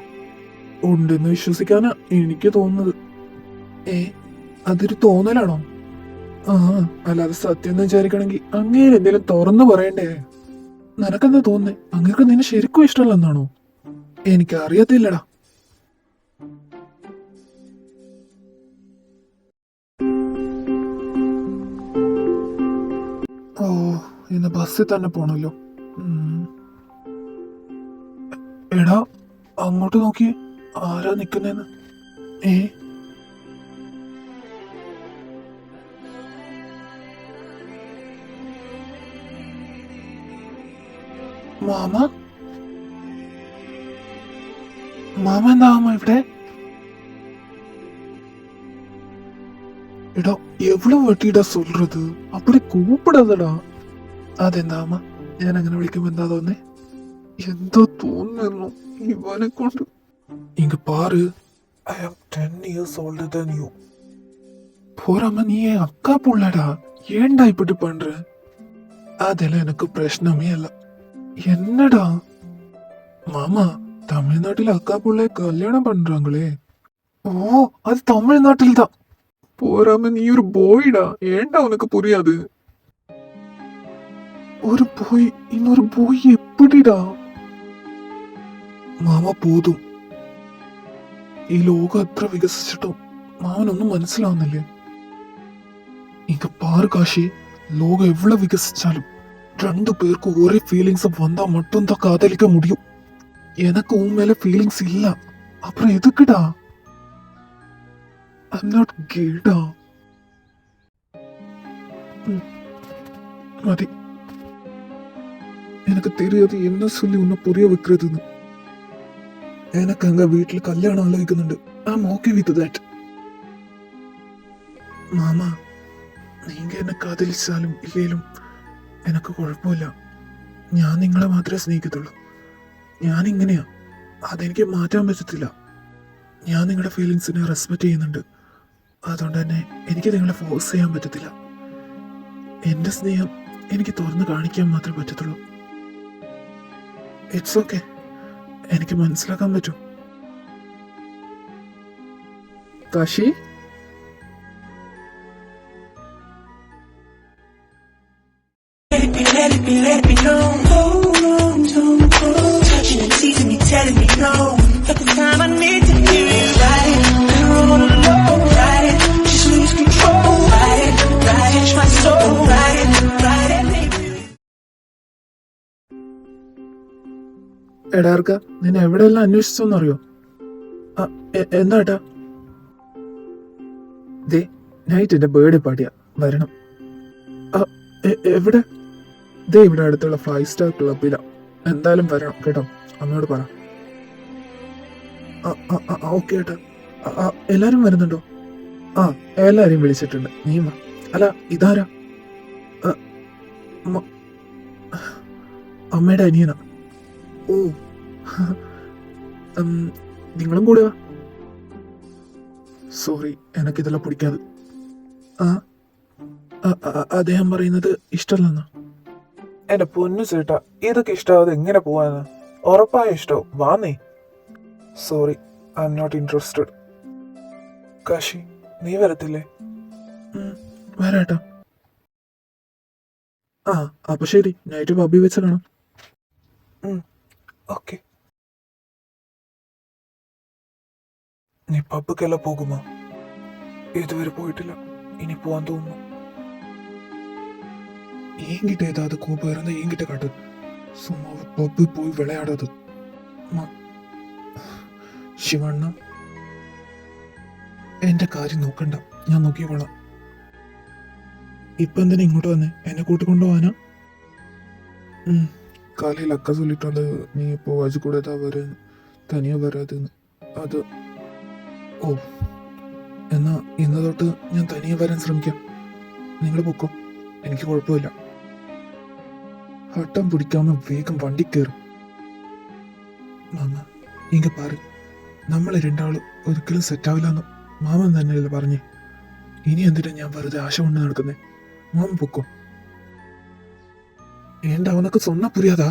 ഉണ്ടെന്ന് വിശ്വസിക്കാനാ എനിക്ക് തോന്നുന്നത്. അതൊരു തോന്നലാണോ? അല്ലാതെ സത്യം എന്ന് വിചാരിക്കണമെങ്കിൽ അങ്ങേര് എന്തെങ്കിലും തുറന്നു പറയണ്ടേ? നിനക്കെന്താ തോന്നുന്നേ? അങ്ങേർക്ക് നിന്നെ ശരിക്കും ഇഷ്ടമല്ലെന്നാണോ? എനിക്കറിയത്തില്ലടാ. ഓ, ഇന്ന് ബസ്സിൽ തന്നെ പോണല്ലോ. എടാ, അങ്ങോട്ട് നോക്കി, ആരാ നിക്കുന്നേന്ന്? മാമ? മാമ എന്താ മാമ ഇവിടെ? എടാ, എவ்வளவு വട്ടിയിടാ சொல்றது? அப்படி கூப்பிடாதடா. അതെന്താ അമ്മ, ഞാൻ അങ്ങനെ വിളിക്കുമ്പോ എന്താ തോന്നേ? എന്തോ തോന്നുന്നു ഇവനെ കൊണ്ട്. ഇങ്ങ പാரு, I am 10 years older than you. போறாம நீ என் அக்கா புள்ளடா, ஏன்டா இப்படி பண்ற? அதெல்லாம் எனக்கு பிரச்சனமே இல்ல. என்னடா மாமா, தமிழ்நாட்டில் அக்கா புள்ளை கல்யாணம் பண்றாங்களே. ஓ, அது தமிழ்நாட்டில் தான். போறாம நீ ஒரு போய்டா, ஏன்டா உனக்கு புரியாது? ஒரு போய் இன்னொரு போய் எப்படிடா മാമ പോതും ഈ ലോകം എത്ര വികസിച്ചിട്ടും മാമനൊന്നും മനസ്സിലാവുന്നില്ലേ ഇങ്ക പാറ് കാശി ലോകം എவ்வளவு വികസിച്ചാലും 2 പേർക്ക് ഒരേ ഫീലിങ്സ് വന്നാ மட்டும் தான் காதலிக்க முடியும் எனக்கு உன் மேல ஃபீலிங்ஸ் இல்ல அப்புறம் எதுக்குடா I'm not gayடா மதி எனக்கு தெரியாது என்ன சொல்லி உன்னை புரிய வைக்கிறதுன்னு எனக்கு அங்க வீட்டுல கல்யாணம் ஆലോചിക്കുന്നുണ്ട് I'm okay with that മാമ നീങ്ക എന്നെ കാതലിച്ചാലും ഇല്ലേലും എനക്ക് കുഴപ്പമില്ല ഞാൻ നിങ്ങളെ മാത്രമേ സ്നേഹിക്കത്തുള്ളൂ ഞാൻ ഇങ്ങനെയാ അതെനിക്ക് മാറ്റാൻ പറ്റത്തില്ല ഞാൻ നിങ്ങളുടെ ഫീലിങ്സിനെ റെസ്പെക്ട് ചെയ്യുന്നുണ്ട് അതുകൊണ്ട് തന്നെ എനിക്ക് നിങ്ങളെ ഫോഴ്സ് ചെയ്യാൻ പറ്റത്തില്ല എന്റെ സ്നേഹം എനിക്ക് തുറന്ന് കാണിക്കാൻ മാത്രമേ പറ്റത്തുള്ളൂ ഇറ്റ്സ് ഓക്കെ എനിക്ക് മനസ്സിലാക്കാൻ പറ്റും Kashi Let it be known. Touching and teasing me, telling me no. Every time I need to hear you ride it, girl, on the low, ride it, just lose control, ride it, touch my soul, ride it, baby. എടാർക്ക നിന്നെ എവിടെയെല്ലാം അന്വേഷിച്ചോന്നറിയോ എന്താട്ടാ ദേ night എന്റെ birthday പാർട്ടിയാ വരണം എവിടെ ദേ ഇവിടെ അടുത്തുള്ള 5 star ക്ലബിലാ എന്തായാലും വരണം കേട്ടോ അമ്മയോട് പറ ഓക്കെ ഏട്ടാ എല്ലാരും വരുന്നുണ്ടോ എല്ലാരെയും വിളിച്ചിട്ടുണ്ട് നീ വാ അല്ല ഇതാരാ അമ്മയുടെ അനിയനാ ഓ നിങ്ങളും കൂടെ വാ സോറി എനക്കിതെല്ലാം പിടിക്കാതെ അദ്ദേഹം പറയുന്നത് ഇഷ്ടമല്ലെന്നാ എന്റെ പൊന്നു ചേട്ടാ ഇതൊക്കെ ഇഷ്ടാവാതെ എങ്ങനെ പോവാന്ന് ഉറപ്പായ ഇഷ്ടവും വാന്നേ sorry I am not interested Kashi നീ വരത്തില്ലേ വരാട്ടാ അപ്പൊ ശരി നൈറ്റ് പബ്ബി വെച്ച് കാണാം ഓക്കെ നീ പബ്ബക്കെല്ലാം പോകുമോ ഇതുവരെ പോയിട്ടില്ല ഇനി പോവാൻ തോന്നുന്നു என்கிட்ட ஏதாவது கோபம் இருந்தா என்கிட்ட காட்டு சும்மா பப்பு போய் விளையாடாது ശിവണ്ണ എന്റെ കാര്യം നോക്കണ്ട ഞാൻ നോക്കിക്കോളാം ഇപ്പൊ എന്തിനാ ഇങ്ങോട്ട് വന്നേ എന്നെ കൂട്ടിക്കൊണ്ടുപോവാനാ കാലയിൽ അക്ക ചൊല്ലിട്ടുണ്ട് നീ ഇപ്പോ അജു കൂടെ തനിയെ വരാതെന്ന് അത് ഓ എന്നാ ഇന്ന് തൊട്ട് ഞാൻ തനിയെ വരാൻ ശ്രമിക്കാം നിങ്ങൾ പൊക്കോ എനിക്ക് കുഴപ്പമില്ല ഹട്ടം പിടിക്കാമ വേഗം വണ്ടി കയറും മാമ ഇങ്ങ പാറ് നമ്മളെ രണ്ടാളും ഒരിക്കലും സെറ്റാവില്ലെന്ന് മാമൻ തന്നെയല്ലേ പറഞ്ഞേ ഇനി എന്തിനാ ഞാൻ വെറുതെ ആശ കൊണ്ട് നടക്കുന്നേ മാമൻ പൊക്കോ ഏണ്ട അവനൊക്കെ സ്വന്ന പുരിയാതാ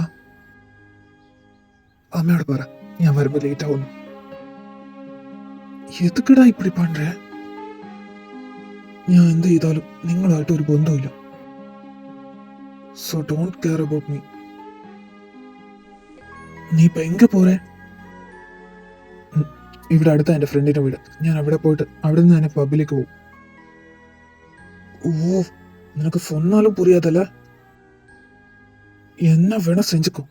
അമ്മയോട് പറ ഞാൻ വരുമ്പോ ലേറ്റ് ആവുന്നു എതുക്കടാ ഇപ്പടി പണ്ടേ ഞാൻ എന്ത് ചെയ്താലും നിങ്ങളായിട്ട് ഒരു ബന്ധമില്ല so don't care about me നീ ഇപ്പൊ എങ്ക പോരെ ഇവിടെ അടുത്ത എന്റെ ഫ്രണ്ടിന്റെ വീട് ഞാൻ അവിടെ പോയിട്ട് അവിടെ നിന്ന് തന്നെ പബ്ബിലേക്ക് പോകും ഓ നിനക്ക് സ്വന്നാലും പുരിയാതല്ല എന്നെ വേണം സെഞ്ചിക്കോ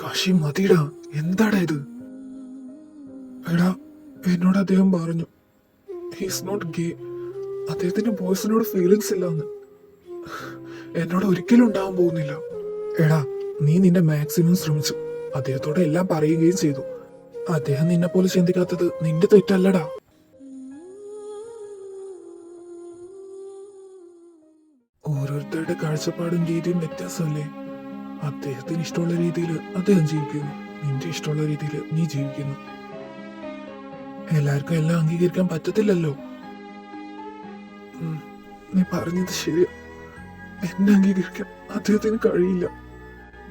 കാശി മതിടാ എന്താടാ ഇത് എടാ എന്നോട് അദ്ദേഹം പറഞ്ഞു ഹീസ് നോട്ട് ഗേ അദ്ദേഹത്തിന് ബോയ്സിനോട് ഫീലിങ്സ് ഇല്ലാന്ന് എന്നോട് ഒരിക്കലും ഉണ്ടാവാൻ പോകുന്നില്ല എടാ നീ നിന്റെ മാക്സിമം ശ്രമിച്ചു അദ്ദേഹത്തോട് എല്ലാം പറയുകയും ചെയ്തു അദ്ദേഹം നിന്നെ പോലെ ചിന്തിക്കാത്തത് നിന്റെ തെറ്റല്ലടാ ഓരോരുത്തരുടെ കാഴ്ചപ്പാടും രീതിയും വ്യത്യാസമല്ലേ അദ്ദേഹത്തിന് ഇഷ്ടമുള്ള രീതിയിൽ അദ്ദേഹം ജീവിക്കുന്നു, നിന്റെ ഇഷ്ടമുള്ള രീതിയിൽ നീ ജീവിക്കുന്നു. എല്ലാവർക്കും എല്ലാം അംഗീകരിക്കാൻ പറ്റത്തില്ലല്ലോ. നീ പറഞ്ഞത് ശരിയാ, എന്നെ അംഗീകരിക്കാൻ അദ്ദേഹത്തിന് കഴിയില്ല.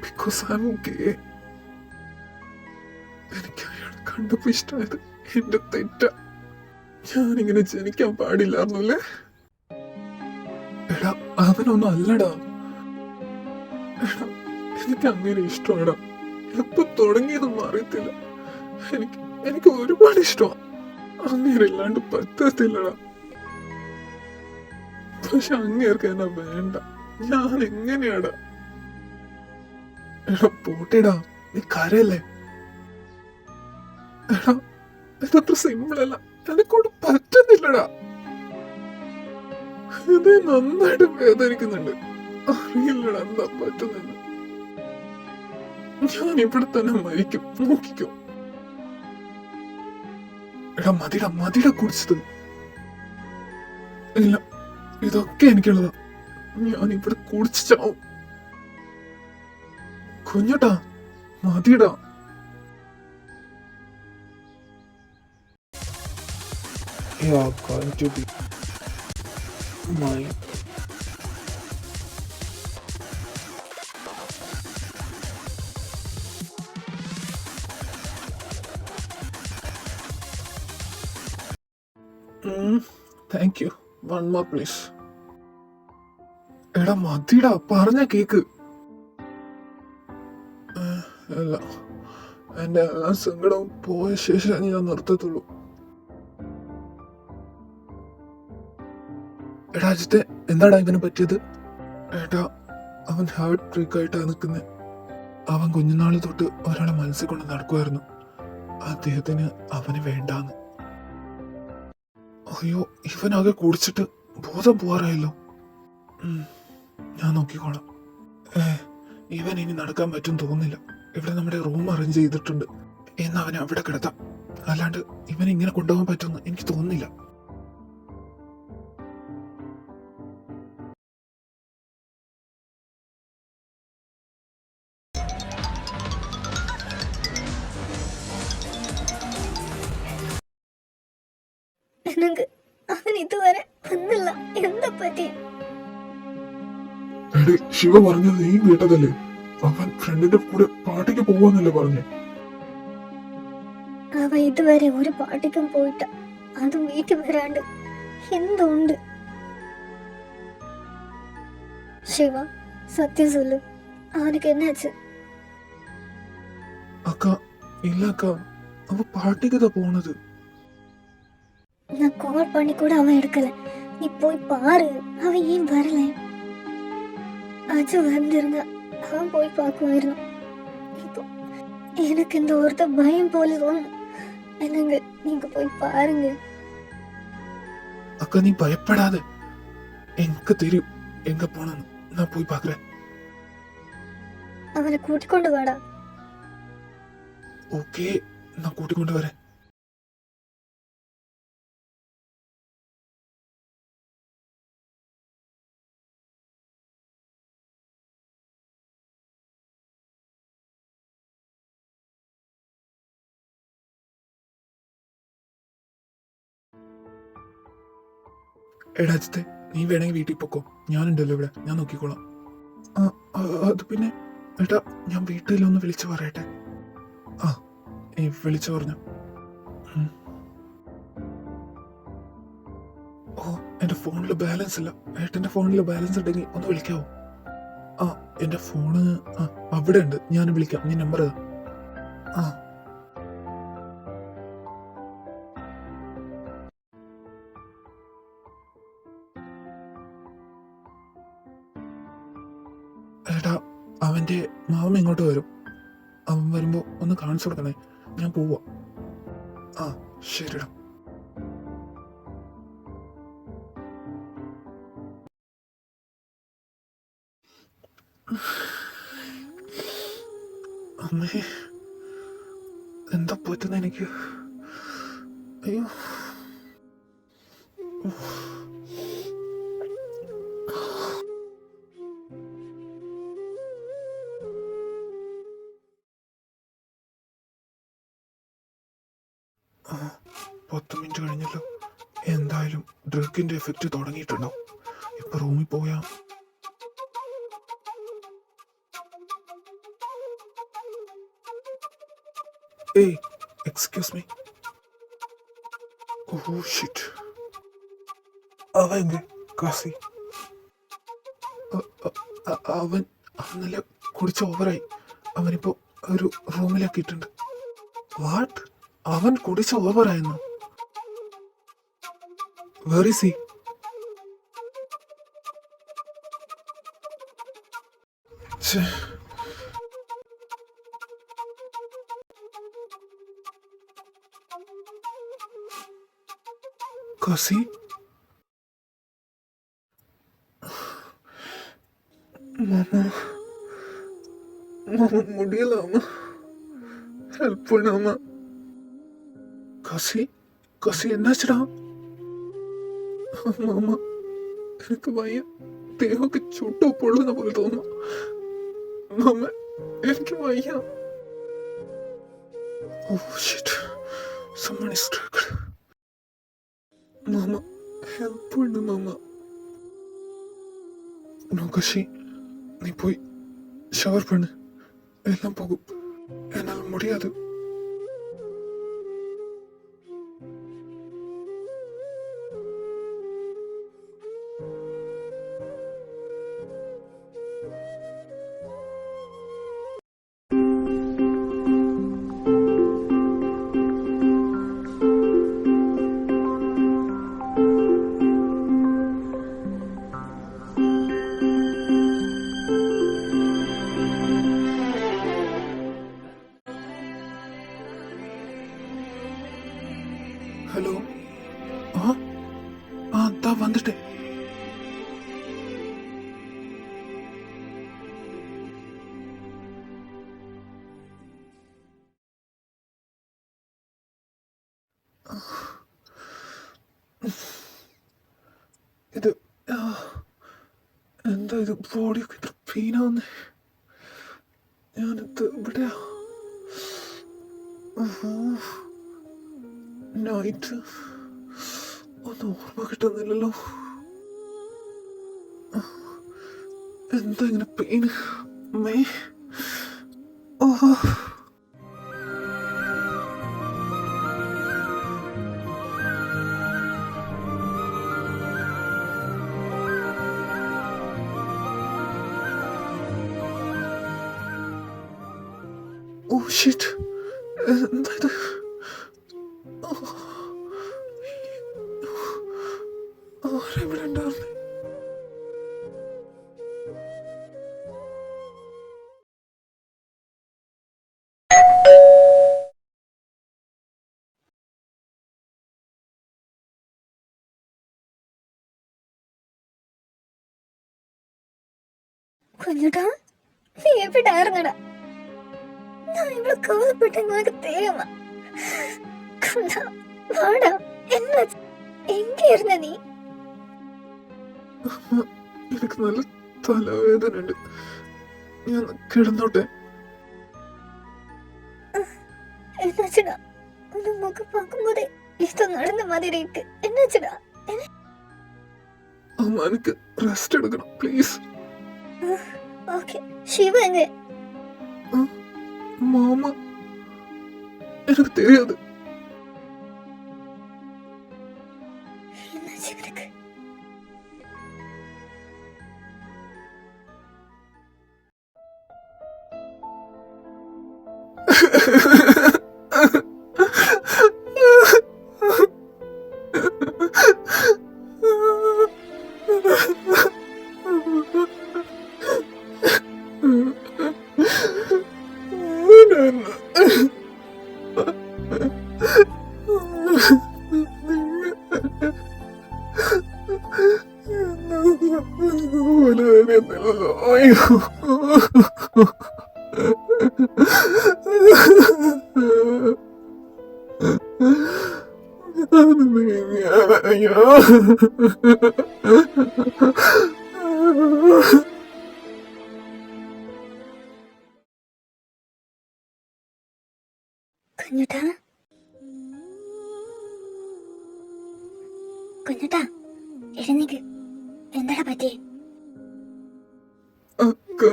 ബിക്കോസ് ഐ ആം ഗേ. എനിക്ക് അയാളെ കണ്ടപ്പോ ഇഷ്ടമായത് എന്റെ തെറ്റാ. ഞാനിങ്ങനെ ജനിക്കാൻ പാടില്ലായിരുന്നല്ലേ. എടാ അവനൊന്നും അല്ലടാ. എടാ എനിക്ക് അങ്ങനെ ഇഷ്ടമാടാ. എപ്പോ തുടങ്ങിയതൊന്നും അറിയത്തില്ല. എനിക്ക് ഒരുപാട് ഇഷ്ടമാണ്. അങ്ങനെ ഇല്ലാണ്ട് പറ്റത്തില്ലടാ. പക്ഷെ അങ്ങേർക്ക് എന്നെ വേണ്ട. ഞാൻ എങ്ങനെയാടാ? എടാ പോട്ടെടാ, നീ കരയല്ലേ. എടാ ഇതത്ര സിമ്പിൾ അല്ല, എന്നെക്കൊണ്ട് പറ്റുന്നില്ലടാ. ഇത് നന്നായിട്ട് വേദനിക്കുന്നുണ്ട്. അറിയില്ലടാ എന്താ പറ്റുന്നത്. ഞാൻ ഇവിടെ തന്നെ മരിക്കും, നോക്കിക്കോ. എടാ മതിട കുടിച്ചത്. ഇല്ല, ഇതൊക്കെ എനിക്കുള്ളതാ. ഞാൻ ഇവിടെ കുടിച്ചു ചാവും. കുഞ്ഞട്ടാ മതിടാ. You are going to be mine. Thank you. One more please. എടാ മതിടാ, പറഞ്ഞ കേക്ക്. അല്ല, എന്റെ എല്ലാ സങ്കടവും പോയ ശേഷം ഞാൻ നിർത്തത്തുള്ളൂ. എടാ അജിത്തെ, എന്താടാ ഇവന് പറ്റിയത്? ഏട്ടാ അവൻ ഹാർട്ട് ബ്രേക്കായിട്ടാ നിൽക്കുന്നത്. അവൻ കുഞ്ഞുനാള് തൊട്ട് ഒരാളെ മനസ്സിൽ കൊണ്ട് നടക്കുമായിരുന്നു. അദ്ദേഹത്തിന് അവന് വേണ്ടാന്ന്. അയ്യോ, ഇവനാകെ കുടിച്ചിട്ട് ബോധം പോവാറായല്ലോ. ഞാൻ നോക്കിക്കോളാം. ഇവൻ ഇനി നടക്കാൻ പറ്റും തോന്നുന്നില്ല. ഇവിടെ നമ്മുടെ റൂം അറേഞ്ച് ചെയ്തിട്ടുണ്ട്. എന്ന് അവനെ അവിടെ കിടത്താം. അല്ലാണ്ട് ഇവനെ ഇങ്ങനെ കൊണ്ടുപോകാൻ പറ്റുമെന്ന് എനിക്ക് തോന്നുന്നില്ല. അവൻ ഇതുവരെ വന്നില്ല. എന്താ പറ്റി? എടി, ശിവ പറഞ്ഞത് നീ കേട്ടതല്ലേ? അവൻ ഫ്രണ്ടിന്റെ കൂടെ പാർട്ടിക്ക് പോവാന്നല്ലേ പറഞ്ഞേ? അവ ഇതുവരെ ഒരു പാർട്ടിക്കും പോയിട്ട, അതും വീട്ടിൽ വരാണ്ട്. എന്തുണ്ട് ശിവ? സത്യം சொல்லு, അവനക്ക് എന്നാச்சு? അക്ക ഇല്ല അക്ക, അവ പാർട്ടിക്ക് പോണത്. நான் கால் பண்ணி கூட அவன் எடுக்கல. நீ போய் பாரு, அவன் ஏன் வரல? அஜு வந்திருந்தா அவன் போய் பார்க்குவாയിരുന്നു. இப்போ எனக்கு இந்த ஒருத்த பயம் போல தோணும். என்னங்க நீங்க போய் பாருங்க. அக்கா நீ பயப்படாத, எனக்கு தெரியும் எங்க போனன்னு. நான் போய் பார்க்கறேன். அவனை கூட்டிக்கொண்டு வாடா. ஓகே, நான் கூட்டிக்கொண்டு வரேன். എടാ അജിത്തെ, നീ വേണമെങ്കിൽ വീട്ടിൽ പൊക്കോ. ഞാനുണ്ടല്ലോ ഇവിടെ, ഞാൻ നോക്കിക്കോളാം. അത് പിന്നെ ഏട്ടാ, ഞാൻ വീട്ടിലൊന്ന് വിളിച്ചു പറയട്ടെ. നീ വിളിച്ചു പറഞ്ഞു. ഓ, എന്റെ ഫോണിൽ ബാലൻസ് ഇല്ല. ഏട്ടന്റെ ഫോണിൽ ബാലൻസ് ഉണ്ടെങ്കിൽ ഒന്ന് വിളിക്കാവോ? എന്റെ ഫോണ് അവിടെ ഉണ്ട്, ഞാൻ വിളിക്കാം. നീ നമ്പർ ഏട്ടാ, അവന്റെ മാമ ഇങ്ങോട്ട് വരും. അവൻ വരുമ്പോ ഒന്ന് കാണിച്ചു കൊടുക്കണേ. ഞാൻ പോവാ. ശരിടാ. അമ്മേ, എന്താ പറ്റുന്ന എനിക്ക്? അയ്യോ, എന്തായാലും ഡ്രഗിന്റെ എഫക്റ്റ് തുടങ്ങിയിട്ടുണ്ടാവും. ഇപ്പൊ റൂമിൽ പോയാ ഏയ് എക്സ്ക്യൂസ് മീ. Oh shit. അവൻ കാസി അവൻ അന്നലെ കുടിച്ച് ഓവറായി. അവനിപ്പോ ഒരു റൂമിലാക്കിയിട്ടുണ്ട്. വാട്ട്? അവൻ കുടിച്ച് ഓവറായെന്നോ? Where is he? കാസി மாமா மாமா முடியல அம்மா, ஹெல்ப் பண்ணாமா. காசி காசி என்னாச்சுடா? மாமா எனக்கு பயம், தேவக்கு ചുട്ടോ പൊള്ളുന്ന പോലെ തോന്നുന്നു. മാമ എനിക്ക് വയ്യ. Oh shit, someone is struck. മാമ ഹെൽപ്പ് பண்ணு മാമ. നോ കാശി, നീ പോയി ഷവർ பண்ணு, എല്ലാം പോകും. എന്നാൽ മുടിയാത്. ഹലോ. ദാ വന്നിട്ടേ. ഇത് എന്താ ഇത്, ബോഡിയൊക്കെ ഇത്ര പെയിനാവുന്നേ. ഞാനിത് ഇവിടെയാ. നൈറ്റ് ഒന്നും ഓർമ്മ കിട്ടുന്നില്ലല്ലോ. എന്താ ഇങ്ങനെ പെയിൻ? മേ ഓ ഓ ഷിറ്റ്, എന്താ ഇത്? ആരെവിടെ ഉണ്ടായിരുന്നേ? കുഞ്ഞുട്ടാ, നീ എവിടായിരുന്നടാ? ഞാൻ ഇവിടെ കോലപ്പെട്ട നിനക്ക് തേരുമാ. കുഞ്ഞാ വാടാ, എന്നാ എങ്കിരുന്ന നീ? എനിക്ക് നല്ല തലവേദന ഉണ്ട്, ഞാൻ കിടന്നോട്ടെ? என்னாச்சுடா? உன் முகம் பார்க்கும்போதே ஏதோ நடந்த மாதிரி இருக்கு. என்னாச்சுடா? അമ്മ എനിക്ക് റെസ്റ്റ് എടുക്കണം പ്ലീസ്. ஓகே, சிவா எங்க? മാമ എനിക്ക് தெரியாது. என்னாச்சு இவருக்கு? കുഞ്ഞുട്ടാ, കുഞ്ഞുട്ടാ എഴുന്നേക്ക്. എന്താടാ പറ്റിയേ? അക്ക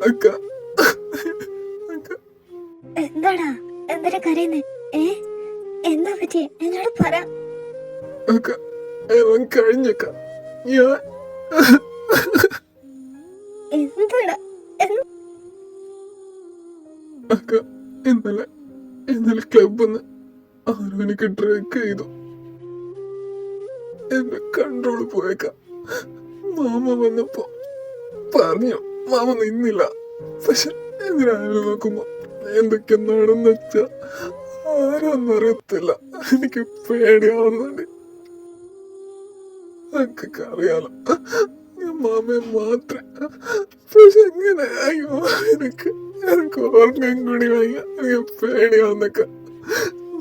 അക്ക അക്ക എന്താടാ എന്തിനാ കരയുന്നേ? എന്താ പറ്റിയേ? എന്നോട് പറ. അക്ക അവൻ കഴിഞ്ഞക്ക. ഞാൻ എന്താടാ അക്ക ഇന്നലെ ക്ലബിന്ന് ആരും എനിക്ക് ഡ്രഗ് ചെയ്തു. എന്റെ കൺട്രോൾ പോയേക്ക. മാമ വന്നപ്പോ പറഞ്ഞു മാമ നിന്നില്ല. പക്ഷെ എതിരായാലും നോക്കുമ്പോ എന്തൊക്കെ നടന്ന് വെച്ചാ ആരാന്നറിയത്തില്ല. എനിക്ക് പേടിയാവുന്നുണ്ട്. അക്കൊക്കെ അറിയാലോ ഞാൻ മാമയെ മാത്രം. പക്ഷെ എങ്ങനെ അയ്യോ എനിക്ക് ഓർമ്മയും കൂടി വയ്യ. എനിക്ക് പേടിയാവുന്നൊക്കെ.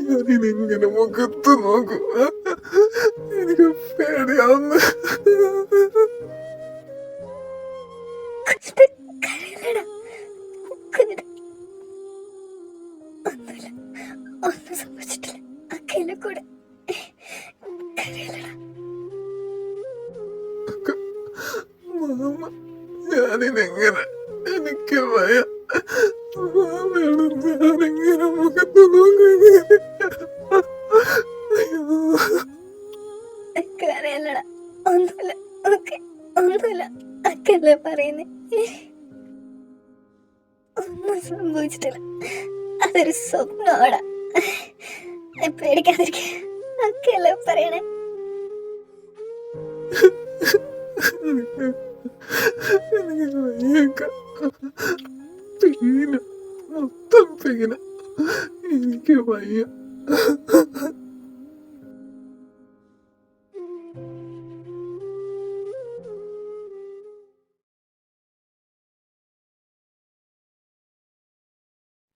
ഞാനിങ്ങനെ മുഖത്ത് നോക്കും. എനിക്ക് പേടിയാവുന്ന. കരയില്ലടാ കുഞ്ഞിട്ട്. ഒന്നുമില്ല, ഒന്നും സംഭവിച്ചിട്ടില്ല. അക്കയിലെ കൂടെ കരയില്ലടാ. മാമ ഞാനിനെങ്ങനെ എനിക്ക് വയ്യ. മാമയാണ് ഞാനെങ്ങനെ മുഖത്ത് നോക്കുക. കരയില്ലടാ. ഒന്നുമില്ല. ഓക്കെ, ഒന്നുമില്ല. അക്കല്ലേ പറയുന്നേ. ഒന്നും സംഭവിച്ചിട്ടില്ല. അതൊരു സ്വപ്നമാടാ. പേടിക്കാതിരിക്ക. അക്കല്ലേ പറയണേ. എനിക്ക് വയ്യക്ക. പീന മൊത്തം പീന. എനിക്ക് വയ്യ.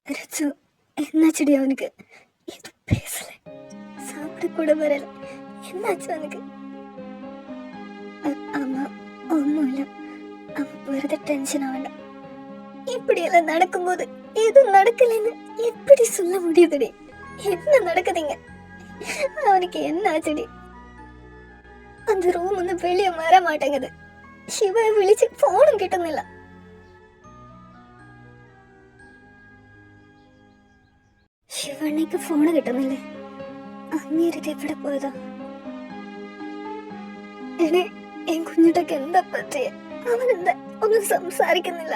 ரச்சு என்னாச்சுடி அவனுக்கு? இது பேசல, சாப்பிட கூட வரல. என்னாச்சு அவனுக்கு? ஆமா ஒன்றும் அவன் வெறுத டென்ஷன் ஆகണ്ട. இப்படியெல்லாம் நடக்கும்போது எதுவும் நடக்கலைன்னு எப்படி சொல்ல முடியுதுடி? என்ன நடக்குதுங்க? அவனுக்கு என்ன ஆச்சுடி? அந்த ரூம் வந்து வெளியே வர மாட்டேங்குது. ശിവയെ വിളിച്ച് ഫോണും കിട്ടുന്നില്ല. ശിവണ്ണയ്ക്ക് ഫോണ് കിട്ടുന്നില്ലേ? അങ്ങേരത് എവിടെ പോയതാ? എന്നെ എൻ കുഞ്ഞിട്ടൊക്കെ എന്താ പറ്റിയ? അവനെന്താ ഒന്നും സംസാരിക്കുന്നില്ല?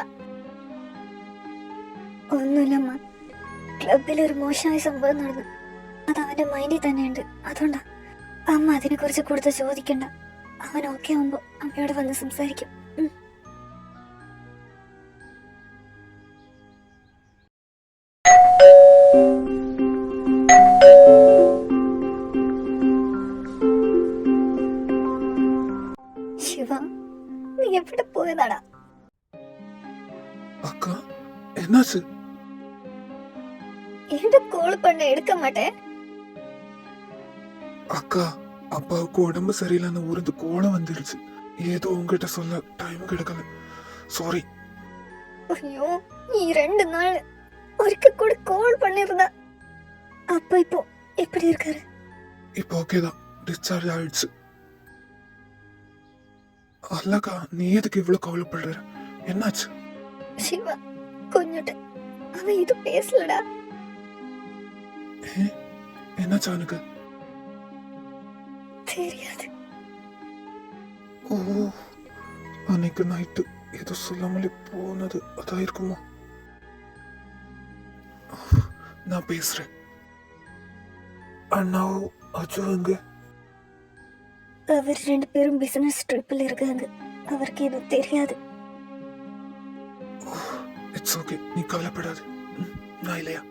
ഒന്നുമില്ലമ്മ, ക്ലബിൽ ഒരു മോശമായ സംഭവം നടന്നു. അത് അവന്റെ മൈൻഡിൽ തന്നെയുണ്ട്. അതുകൊണ്ടാ അമ്മ അതിനെ കുറിച്ച് കൂടുതൽ ചോദിക്കണ്ട. അവൻ ഓക്കെ ആവുമ്പോ അമ്മയോട് വന്ന് സംസാരിക്കും. ശിവ, നീ എവിടെ പോയതാടാ? அக்கா என்னாச்சு? എന്റെ കോള് പണ്ട് എടുക്കാൻ മാട്ടേ. அக்கா அப்பாவுக்கு உடம்பு சரியில்லைன்னு ஊருந்து கோலம் வந்துருச்சு. ஏதோ உங்ககிட்ட சொல்ல டைம் கிடைக்கல. சாரி. ஐயோ, ഈ 2 നാൾ ഒരിക്കൽ കൂടി കോൾ பண்ணிருந்தா. அப்பா இப்போ எப்படி இருக்காரு? இப்போ ஓகே தான், டிஸ்சார்ஜ் ஆயிடுச்சு. அல்லக்கா நீ எதுக்கு இவ்வளவு கவலைப்படுற? என்னாச்சு? ശിവ, കുഞ്ഞുട്ട് അവൻ ഇത് பேசலடா. என்னாச்சு அவனுக்கு? தெரியாது. ஓ, அன்னைக்கு நைட்டு ஏதோ சொல்லாமலே போனது அதா இருக்குமோ? நான் பேசுறேன். அண்ணாவும் அஜு எங்க? അവർ 2 പേരും ബിസിനസ് ട്രിപ്പിൽ இருக்காங்க. അവർക്ക് ഇത് தெரியாது. இட்ஸ் ஓகே, நீ கவலைப்படாது. நான் இல்லையா?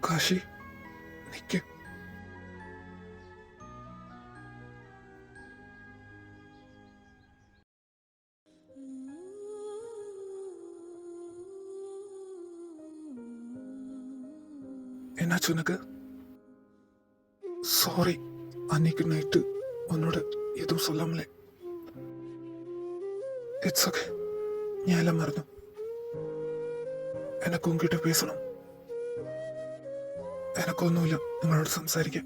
காஷி நிக்க. என்னாச்சு உனக்கு? சாரி, அன்னைக்கு நைட்டு உன்னோட எதுவும் சொல்லாமலே. ഇറ്റ്സ് ഓക്കെ, ഞാൻ എല്ലാം മറന്നു. എനക്ക് ഉങ്കിട്ട് പേസണം. എനക്കൊന്നുമില്ല നിങ്ങളോട് സംസാരിക്കാൻ.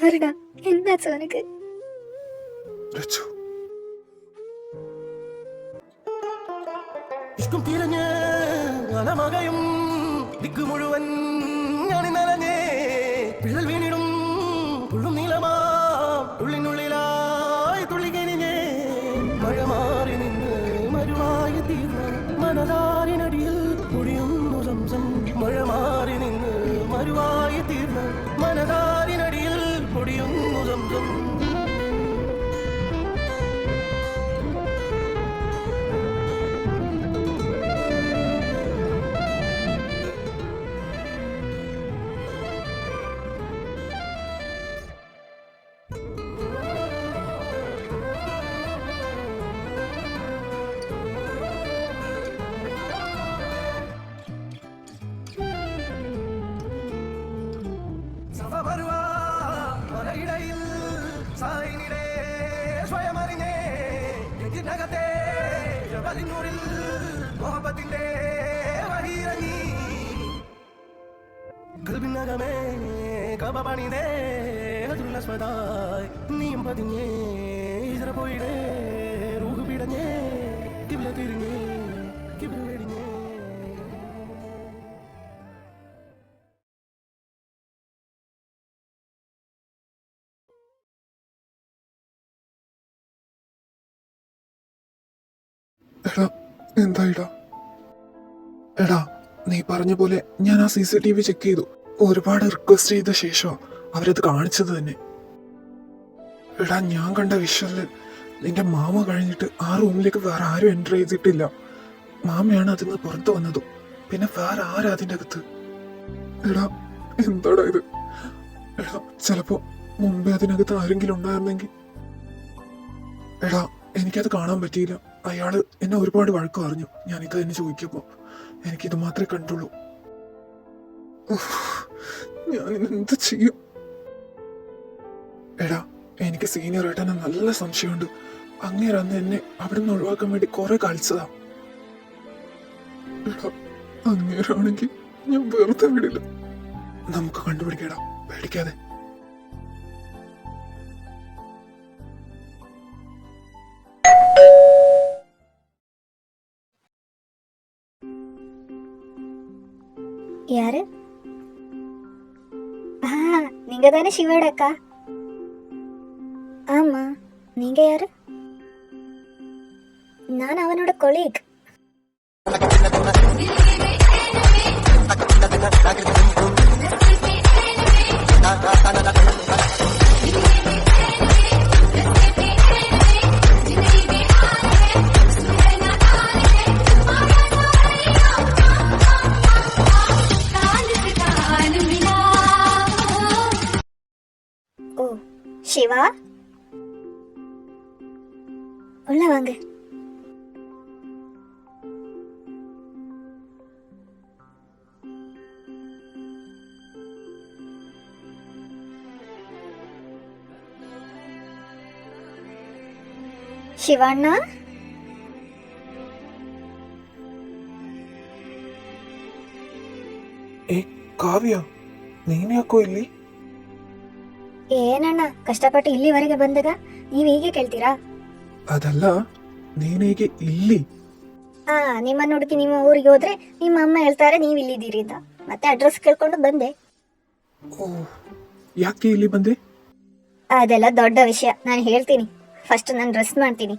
ആരടാ, എന്നാച്ചു അവനക്ക്? രച്ചു, ഇഷ്കും തിരഞ്ഞ് അലമകയും ദിക്ക് മുഴുവൻ ഞാനിന്നലഞ്ഞേ പിഴൽ വീണിടും തുള്ളും നീളമാ ഉള്ളിനുള്ളിലായി തുള്ളി കഴിഞ്ഞേ മഴ മാറി നിന്ന് മരുവായി തീർന്ന മനതാരിനടിയിൽ പൊടിയുന്നു സംസം. മഴ മാറി നിന്ന് മരുവായി തീർന്ന മനതാരിനടിയിൽ പൊടിയുന്നു സംസം. നീയും പതിഞ്ഞേ ഇതര പോയിടേ റൂഹ് പിടഞ്ഞേ കിബില തിരിഞ്ഞേ കിബില വെടിഞ്ഞേ. എടാ എന്തായിടാ? എടാ, നീ പറഞ്ഞ പോലെ ഞാൻ ആ CCTV ചെക്ക് ചെയ്തു. ഒരുപാട് റിക്വസ്റ്റ് ചെയ്ത ശേഷം അവരത് കാണിച്ചത് തന്നെ. എടാ, ഞാൻ കണ്ട വിഷ്വലില് നിന്റെ മാമ കഴിഞ്ഞിട്ട് ആ റൂമിലേക്ക് വേറെ ആരും എൻ്റർ ചെയ്തിട്ടില്ല. മാമയാണ് അതിൽ നിന്ന് പുറത്തു വന്നതും. പിന്നെ വേറെ ആരാ അതിൻ്റെ അകത്ത്? എടാ എന്താടാ ഇത്? എടാ, ചിലപ്പോ മുമ്പേ അതിനകത്ത് ആരെങ്കിലും ഉണ്ടായിരുന്നെങ്കിൽ. എടാ, എനിക്കത് കാണാൻ പറ്റിയില്ല. അയാള് എന്നെ ഒരുപാട് വഴക്ക് പറഞ്ഞു. ഞാനിത് തന്നെ ചോദിക്കുമ്പോ എനിക്കിത് മാത്രമേ കണ്ടുള്ളൂ. ഞാൻ എന്ത് ചെയ്യും? എടാ, എനിക്ക് സീനിയർ ഏട്ടനെ നല്ല സംശയമുണ്ട്. അങ്ങേര് അന്ന് എന്നെ അവിടെ നിന്ന് ഒഴിവാക്കാൻ വേണ്ടി കുറെ കളിച്ചതാ. എടാ, അങ്ങേരാണെങ്കിൽ ഞാൻ വെറുതെ വിടില്ല. നമുക്ക് കണ്ടുപിടിക്കടാ, പേടിക്കാതെ. யாரு? நீங்க தானே சிவோட அக்கா? ஆமா, நீங்க யாரு? நான் அவனோட கொலீக். ஓ, சிவா, உள்ள வாங்க. ಶಿವಣ್ಣ, ಏ ಕಾವ್ಯ, ನೀನ್ ಯಾಕೋ ಇಲ್ಲಿ? ಏನಣ್ಣ ಕಷ್ಟಪಟ್ಟು ಇಲ್ಲಿವರೆಗೆ ಬಂದಾಗ ನೀವ್ ಹೀಗೆ ಕೇಳ್ತೀರಾ? ಅದಲ್ಲ, ನೀನೇಗೆ ಇಲ್ಲಿ? ನಿಮ್ಮನ್ನ ಹುಡುಕಿ ನಿಮ್ಮ ಊರಿಗೆ ಹೋದ್ರೆ ನಿಮ್ಮ ಅಮ್ಮ ಹೇಳ್ತಾರೆ ನೀವ್ ಇಲ್ಲಿದ್ದೀರಿ ಅಂತ. ಮತ್ತೆ ಅಡ್ರೆಸ್ ಕೇಳ್ಕೊಂಡು ಬಂದೆ. ಓ, ಯಾಕೆ ಇಲ್ಲಿ ಬಂದೆ? ಅದೆಲ್ಲ ದೊಡ್ಡ ವಿಷಯ, ನಾನು ಹೇಳ್ತೀನಿ. ಫಸ್ಟ್ ನಾನು ಡ್ರೆಸ್ ಮಾಡ್ತೀನಿ.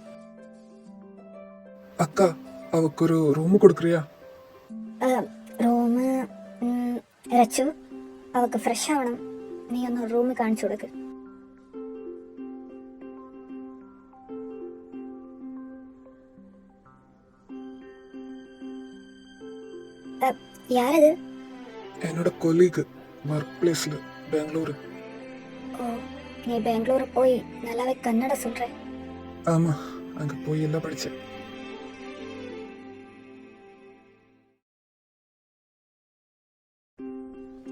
അക്ക, അവക്കൊരു റൂം കൊടുക്കറിയാ? റൂമ് രച്ചു, അവക്ക് ഫ്രഷ് ആവണം. നീ ഒന്ന് റൂം കാണിച്ചു കൊടുക്ക്. யாரது? என்னோட கொலீக், ஒர்க் பிளேஸ்ல, பெங்களூரு. ஓ, நீ பெங்களூரு போய் நல்லாவே கன்னட சொல்ற? ஆமா, அங்க போய் எல்லாம் படிச்சேன்.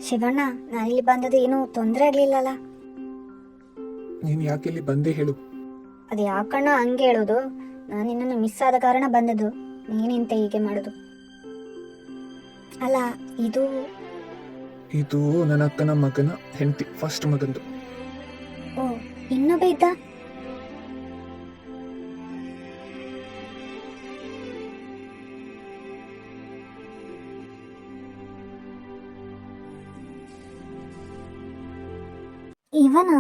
ಶಿವಣ್ಣ, ನಾನಿಲ್ಲಿ ಬಂದದ್ದು ಏನು ತೊಂದರೆ ಆಗ್ಲಿಲ್ಲಲ್ಲ? ನೀನು ಯಾಕೆ ಇಲ್ಲಿ ಬಂದೆ ಹೇಳು. ಅದು ಯಾಕಣ್ಣ ಹಂಗೆ ಹೇಳೋದು? ನಾನು ನಿನ್ನನ್ನು ಮಿಸ್ ಆದ ಕಾರಣ ಬಂದದ್ದು. ನೀನಿಂತ ಹೀಗೆ ಮಾಡೋದು ಅಲ್ಲ. ಇದು ಇದು ನನ್ನ ಅಕ್ಕನ ಮಗನ ಹೆಂಡತಿ, ಫಸ್ಟ್ ಮಗಂದು. ಓ, ಇನ್ನೊಬ್ಬ ಇದ್ದ? ಇವನ?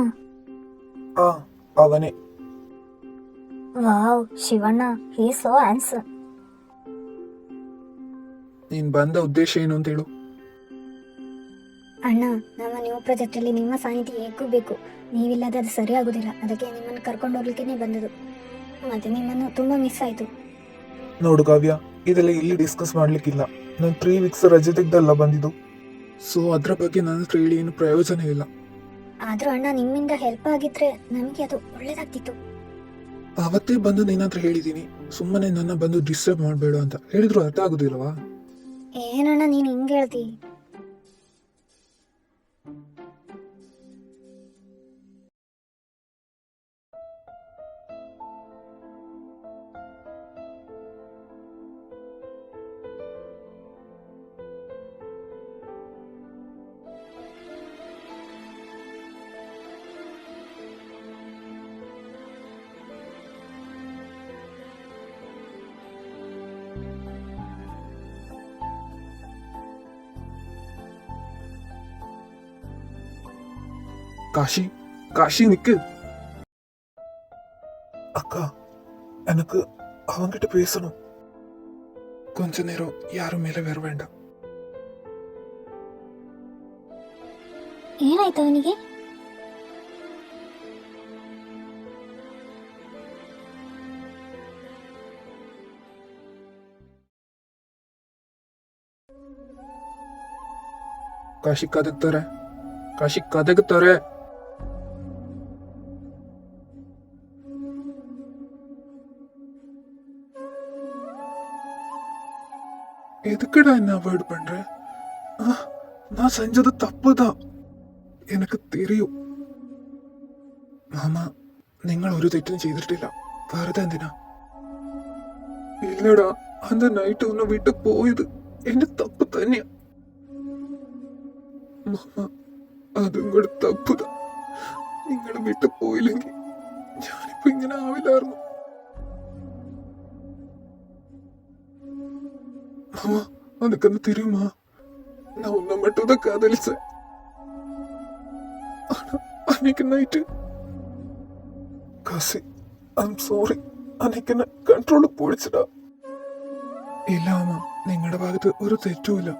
ಅವನೇ. ವಾವ್, ಶಿವಣ್ಣ, ಹೀ ಸೋ ಹ್ಯಾಂಡ್ಸಮ್. ನೀನ್ ಬಂದ ಉದ್ದೇಶ ಏನು ಅಂತ ಹೇಳು. ಅಣ್ಣ, ನಮ್ಮ ನ್ಯೂ ಪ್ರಾಜೆಕ್ಟ್ ಅಲ್ಲಿ ನಿಮ್ಮ ಸಾನ್ನಿಧ್ಯ ಹೇಗೂ ಬೇಕು. ನೀವಿಲ್ಲದೆ ಅದು ಸರಿ ಆಗುದಿಲ್ಲ. ಅದಕ್ಕೆ ನಿಮ್ಮನ್ನು ಕರ್ಕೊಂಡು ಹೋಗ್ಲಿಕ್ಕೆ ಬಂದದ್ದು. ಮತ್ತೆ ನಿಮ್ಮನ್ನು ತುಂಬಾ ಮಿಸ್ ಆಯ್ತು. ನೋಡು ಕಾವ್ಯ, ಇದೆಲ್ಲ ಇಲ್ಲಿ ಡಿಸ್ಕಸ್ ಮಾಡ್ಲಿಕ್ಕಿಲ್ಲ. ನಾನು 3 ವೀಕ್ಸ್ ರಜೆ ತೆಗ್ದಲ್ಲ ಬಂದಿದ್ದು. ಸೊ ಅದ್ರ ಬಗ್ಗೆ ನನ್ನ ಹತ್ರ ಹೇಳಿ ಏನು ಪ್ರಯೋಜನ ಇಲ್ಲ. ಆದ್ರೂ ಅಣ್ಣ, ನಿಮ್ಮಿಂದ ಹೆಲ್ಪ್ ಆಗಿದ್ರೆ ನಮಗೆ ಅದು ಒಳ್ಳೇದಾಗ್ತಿತ್ತು. ಅವತ್ತೇ ಬಂದು ನಿನ್ನ ಹತ್ರ ಹೇಳಿದ್ದೀನಿ, ಸುಮ್ಮನೆ ನನ್ನ ಬಂದು ಡಿಸ್ಟರ್ಬ್ ಮಾಡಬೇಡ ಅಂತ. ಹೇಳಿದ್ರು ಅರ್ಥ ಆಗುದಿಲ್ವಾ? ಏನಣ್ಣ ನೀನು ಹಿಂಗೆ ಹೇಳ್ತಿ? காஷி, காஷி நிக்கு. அக்கா, எனக்கு அவங்கிட்ட பேசணும். கொஞ்ச நேரம் யாரும் மேல வர வேண்டாம். ಏನಾಯ್ತು ಅವನಿಗೆ? ಕಾಶಿ ಕದಕ್ತಾರೆ, ಕಾಶಿ ಕದಕ್ತಾರೆ. எதுக்குடா என்ன அவாய்ட் பண்ற? நான் செஞ்சது தப்புதான், எனக்கு தெரியும். മാമ, നിങ്ങൾ ഒരു തെറ്റും ചെയ്തിട്ടില്ല. വെറുതെ എന്തിനാ? ഇല്ലടാ, അന്ന് നൈറ്റ് ഒന്ന് വിട്ട് പോയത് എന്റെ തപ്പ് തന്നെയാ. മാമ, അതും കൂടെ തപ്പുതാ. നിങ്ങൾ വിട്ട് പോയില്ലെങ്കിൽ ഞാനിപ്പോ ഇങ്ങനെ ആവില്ലായിരുന്നു. மாமா, அதுக்கு என்ன தெரியுமா? நான் உன்னை மட்டும் தான் காதலிச்சேன். ஆனா அன்னைக்கு night Kasi, I am sorry. അനക്ക് എന്നെ കൺട്രോൾ പോയിച്ചടാ. ഇല്ല അമ്മ, നിങ്ങളുടെ ഭാഗത്ത് ഒരു തെറ്റുമില്ല.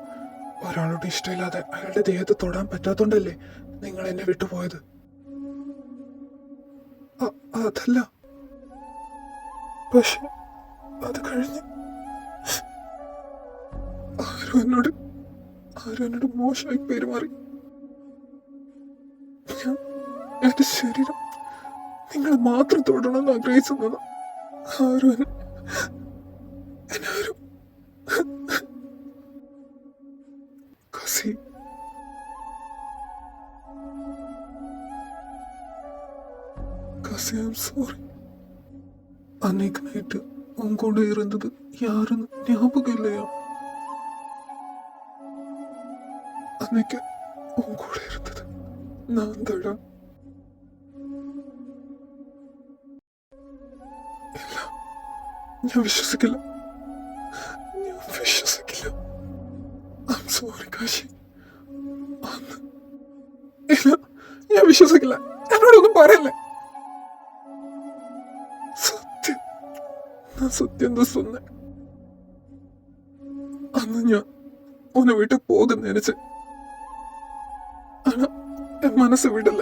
ഒരാളോട് ഇഷ്ടമില്ലാതെ അയാളുടെ ദേഹത്ത് തൊടാൻ പറ്റാത്തോണ്ടല്ലേ നിങ്ങൾ എന്നെ വിട്ടുപോയത്. അതല്ല, പക്ഷെ അത് കഴിഞ്ഞ് ആരും എന്നോട് മോശമായി പെരുമാറി. എന്റെ ശരീരം നിങ്ങൾ മാത്രം തൊടണമെന്ന് ആഗ്രഹിച്ചത്. ആരും എന്നാരും കസി, ஐ எம் சாரி. அன்னைக்கு நைட்டு உன் கூட இருந்தது யாருன்னு ஞாபகம் இல்லையா? அன்னைக்கு உன் கூட இருந்தது நான் தடா. ഇല്ല, ഞാൻ വിശ്വസിക്കില്ല. I am sorry Kashi. ഇല്ല, ഞാൻ വിശ്വസിക്കില്ല. എന്നോടൊന്നും പറയല്ലേ. സത്യം, ഞാൻ സത്യം தான் சொன்னேன். അന്ന് ഞാൻ ഉന്നെ വിട്ട് പോകും നിனைச்சு. ஆனா என் மனசு விடல,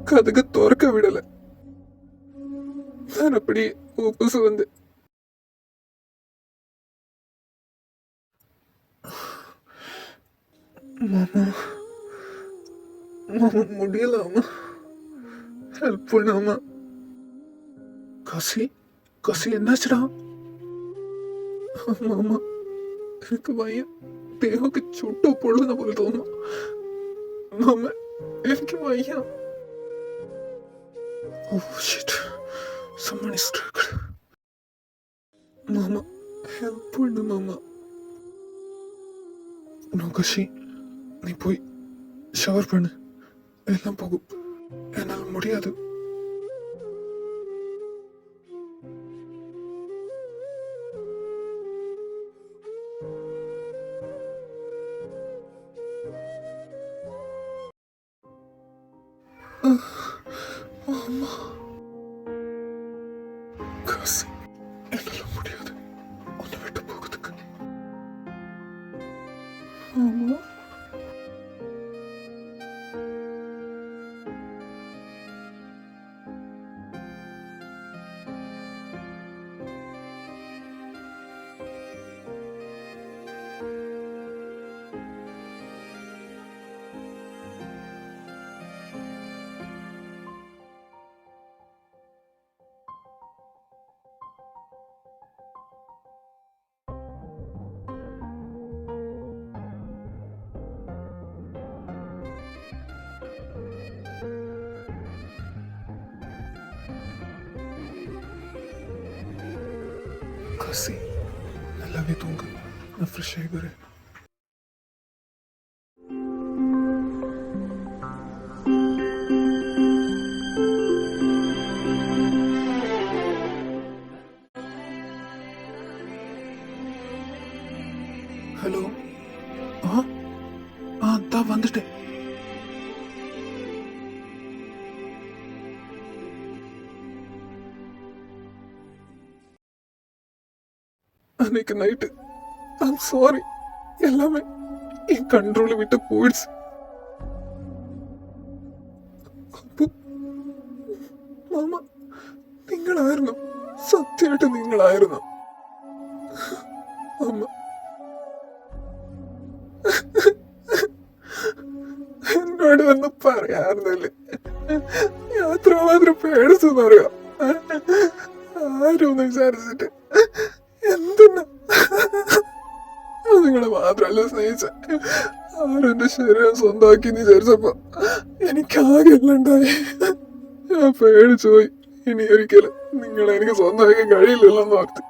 கதக திறக்க விடல. நான் அப்படியே வாபஸ் வந்தேன். மாமா, முடியலாமா? ஹெல்ப் பண்ணாமா? கசி, கசி என்னாச்சுடா? மாமா, எனக்கு பயம். ദേഹമൊക്കെ ചുട്ടു പൊള്ളുന്ന പോലെ തോന്നുന്നു. മാമ എനിക്ക് വയ്യ. Oh shit, someone is struggling. Mama help ഉണ്ട് മാമ. നോക്കശി, നീ പോയി ഷവർ പണ്, എല്ലാം പോകും. എന്നാൽ മുടിയാതെ. കാസി, എന്നെല്ലാം മുടിയാതെ ഒന്ന് വിട്ടു പോകുന്നക്ക്. മാമ കാസി, നല്ലവേ തൂങ്ങ. ഞാൻ ഫ്രഷ് ആയി വരാം. ഹലോ. ദാ വന്നിട്ടേ. அன்னைக்கு நைட்டு ஐம் சாரி, எல்லாமே என் கண்ட்ரோலை விட்டு போயிடுச்சு. അപ്പൊ മാമ നിങ്ങളായിരുന്നു, സത്യമായിട്ട് നിങ്ങളായിരുന്നു. അമ്മ എന്നോട് ഒന്നും പറയാറുന്നില്ലേ? ഞാൻ അത്രമാത്രം പേടിച്ചെന്നറിയാം. ആരും വിചാരിച്ചിട്ട് എന്തെന്നാ നിങ്ങളെ മാത്രമല്ല സ്നേഹിച്ച, ആരെന്റെ ശരീരം സ്വന്തമാക്കി വിചാരിച്ചപ്പോ എനിക്കാകെ എല്ലാം ഉണ്ടായി. ഞാൻ പേടിച്ചു പോയി. ഇനി ഒരിക്കലും നിങ്ങളെ എനിക്ക് സ്വന്തമാക്കാൻ കഴിയില്ലല്ലോ എന്ന് ഓർത്ത്.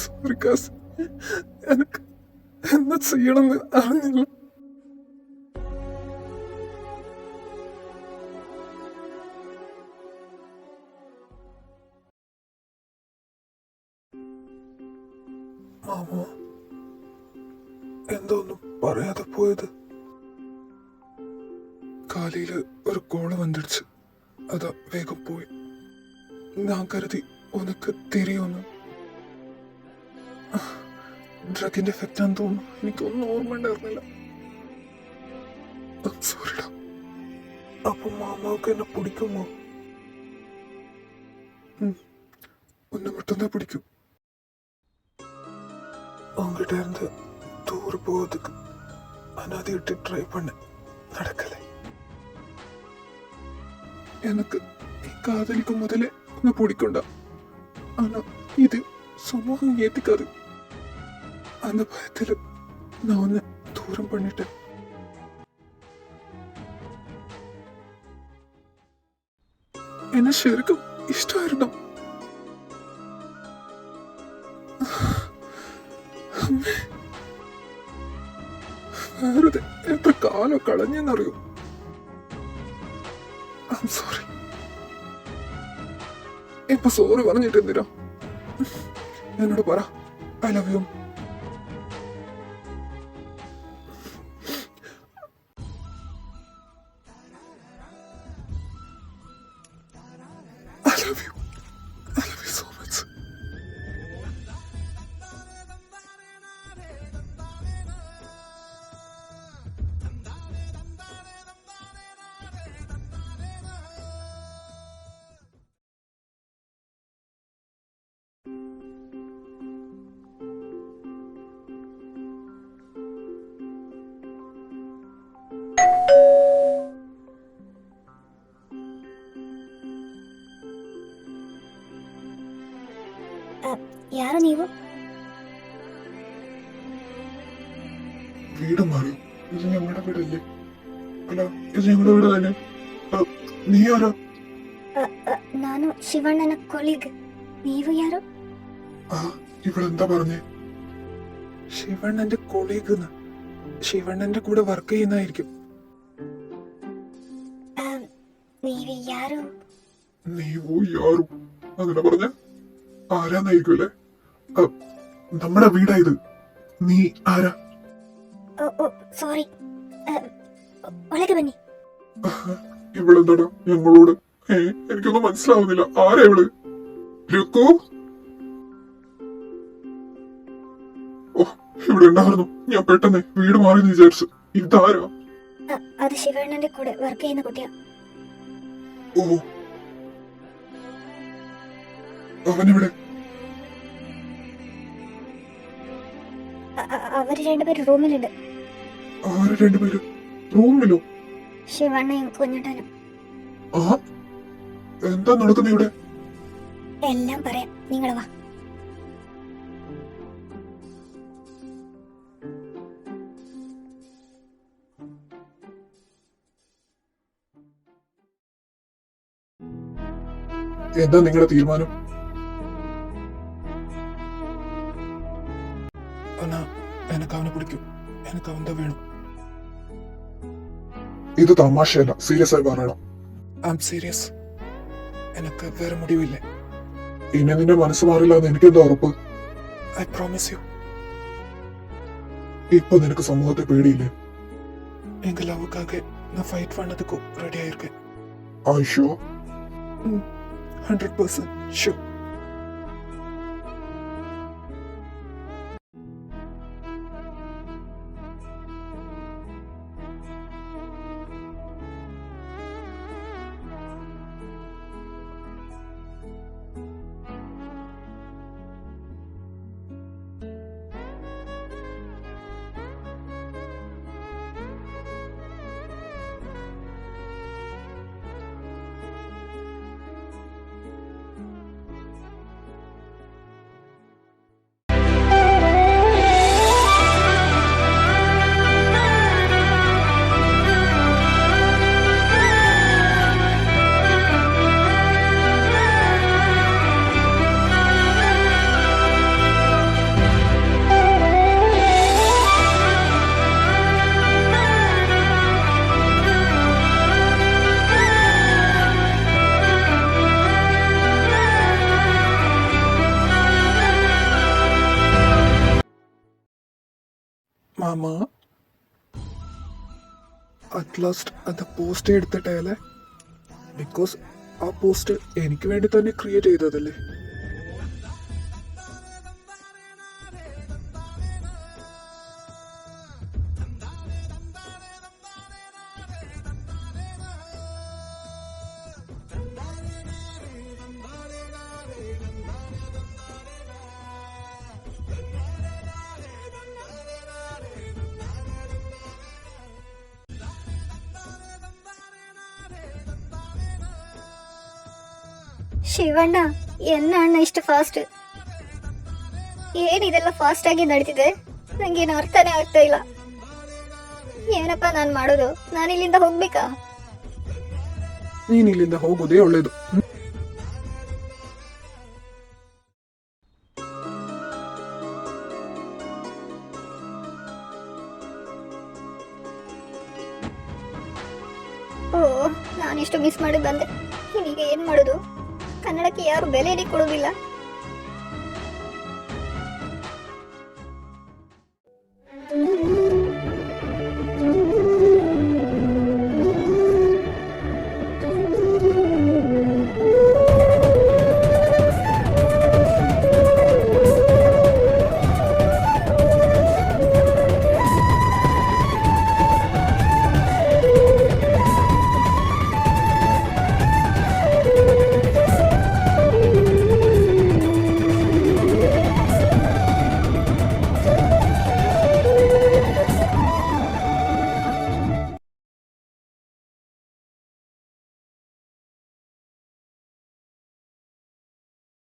സോറി കാസ്, എനിക്ക് എന്താ ചെയ്യണമെന്ന് അറിഞ്ഞില്ല. മാമോ എന്തോന്നും പറയാതെ പോയത്? കാലില് ഒരു കോള് വന്നിടിച്ച്, അതാ വേഗം പോയി. ഞാൻ കരുതി ഉനക്ക് തിരിയൊന്ന് ഡ്രഗിന്റെ എഫക്റ്റ് ആണെന്ന് തോന്നുന്നു. എനിക്കൊന്നും ഓർമ്മ ഉണ്ടായിരുന്നില്ല. സോറിടാ. അപ്പൊ മാമാക്ക് എന്നെ പിടിക്കുമോ? ഒന്ന് மட்டும்தான் பிடிக்கும். அவங்ககிட்ட இருந்து தூர போகிறதுக்கு அனாதை விட்டு ட்ரை பண்ண நடக்கலை. எனக்கு நீ காதலிக்கும் முதலே உன்னை பிடிக்கும்டா. ஆனா இது சமூகம் ஏத்துக்காது. அந்த பயத்துல நான் உன்னை தூரம் பண்ணிட்டேன். എന്നെ ശരിക്കും ഇഷ്ടമായിരുന്നു. വെറുതെ എത്ര കാലം കളഞ്ഞെന്നറിയോ? സോറി. ഇപ്പൊ സോറി പറഞ്ഞിട്ട് എന്തിനാ? എന്നോട് പറ, I love you. I love you. I love you so much. ಯಾರು ನೀವು? വീട് മാറിയോ? ഇത് ഞങ്ങളുടെ വീടല്ലേ? അല്ല, ഇത് ഞങ്ങളുടെ വീട് തന്നെ. നീ ആരാ? ನಾನು ಶಿವಣ್ಣನ ಕೊಲೀಗ್. ನೀವು ಯಾರು? ഇവളെന്താ പറഞ്ഞേ? ശിവണ്ണന്റെ കൊളീഗ്. ശിവണ്ണന്റെ കൂടെ വർക്ക് ചെയ്യുന്നതായിരിക്കും. ನೀವು ಯಾರು? നീവോ യാറും അങ്ങനെ പറഞ്ഞ ആരാന്നായിരിക്കും അല്ലേ? നമ്മുടെ വീടാ ഇത്. നീ ആരാ? ಸಾರಿ, ಒಳಗೆ ಬನ್ನಿ. ഇവളെന്താടാ ഞങ്ങളോട്? എനിക്കൊന്നും മനസ്സിലാവുന്നില്ല. ആരാ ഇവള്? രുക്കു? ഓ, ഇവിടെ ഉണ്ടായിരുന്നു. ഞാൻ പെട്ടെന്ന് വീട് മാറിയെന്ന് വിചാരിച്ചു. ഇതാരാ? അത് ശിവണ്ണന്റെ കൂടെ വർക്ക് ചെയ്യുന്ന കുട്ടിയാ. ഓ, അവനിവിടെ? അവര് രണ്ടുപേരും റൂമിലുണ്ട്. ആര് രണ്ടുപേരും? റൂമിലോ? ശിവണ്ണയും കുഞ്ഞിട്ടനും. എന്താ നടക്കുന്ന ഇവിടെ? എല്ലാം പറയാം, നിങ്ങൾ വാ. എന്താ നിങ്ങളുടെ തീരുമാനം? എനക്ക് അവനെ പിടിക്കും. എനക്ക് അവന്റെ വേണം. ഇത് തമാശയല്ല, സീരിയസ് ആയി പറയണം. I am serious. എനക്ക് വേറെ മുടിവില്ല. ഇനി നിന്റെ മനസ്സ് മാറില്ല എന്ന് എനിക്കെന്താ ഉറപ്പ്? I promise you. ഇപ്പൊ നിനക്ക് സമൂഹത്തെ പേടിയില്ലേ? എങ്ക ലവുക്കാകെ ഞാൻ ഫൈറ്റ് പണ്ണതുക്കും റെഡി ആയിരിക്കேன். ആയിഷോ? 100% sure. മാമ, അറ്റ് ലാസ്റ്റ് അത് പോസ്റ്റ് എടുത്തിട്ടേ അല്ലേ? ബിക്കോസ് ആ പോസ്റ്റ് എനിക്ക് വേണ്ടി തന്നെ ക്രിയേറ്റ് ചെയ്തതല്ലേ? ಶಿವಣ್ಣ, ಎನ್ನ ಇಷ್ಟು ಫಾಸ್ಟ್? ಏನಿದೆಲ್ಲ ಫಾಸ್ಟ್ ಆಗಿ ನಡೀತಿದೆ? ನಂಗೇನು ಅರ್ಥನೇ ಆಗ್ತಾ ಇಲ್ಲ. ಏನಪ್ಪ ನಾನು ಮಾಡೋದು? ನಾನು ಇಲ್ಲಿಂದ ಹೋಗ್ಬೇಕಾ? ನೀನ್ ಇಲ್ಲಿಂದ ಹೋಗೋದೇ ಒಳ್ಳೇದು. ಓ, ನಾನಿಷ್ಟು ಮಿಸ್ ಮಾಡಿ ಬಂದೆ. ಈಗ ಏನ್ ಮಾಡೋದು? ಕನ್ನಡಕ್ಕೆ ಯಾರು ಬೆಲೆನೇ ಕೊಡೋದಿಲ್ಲ.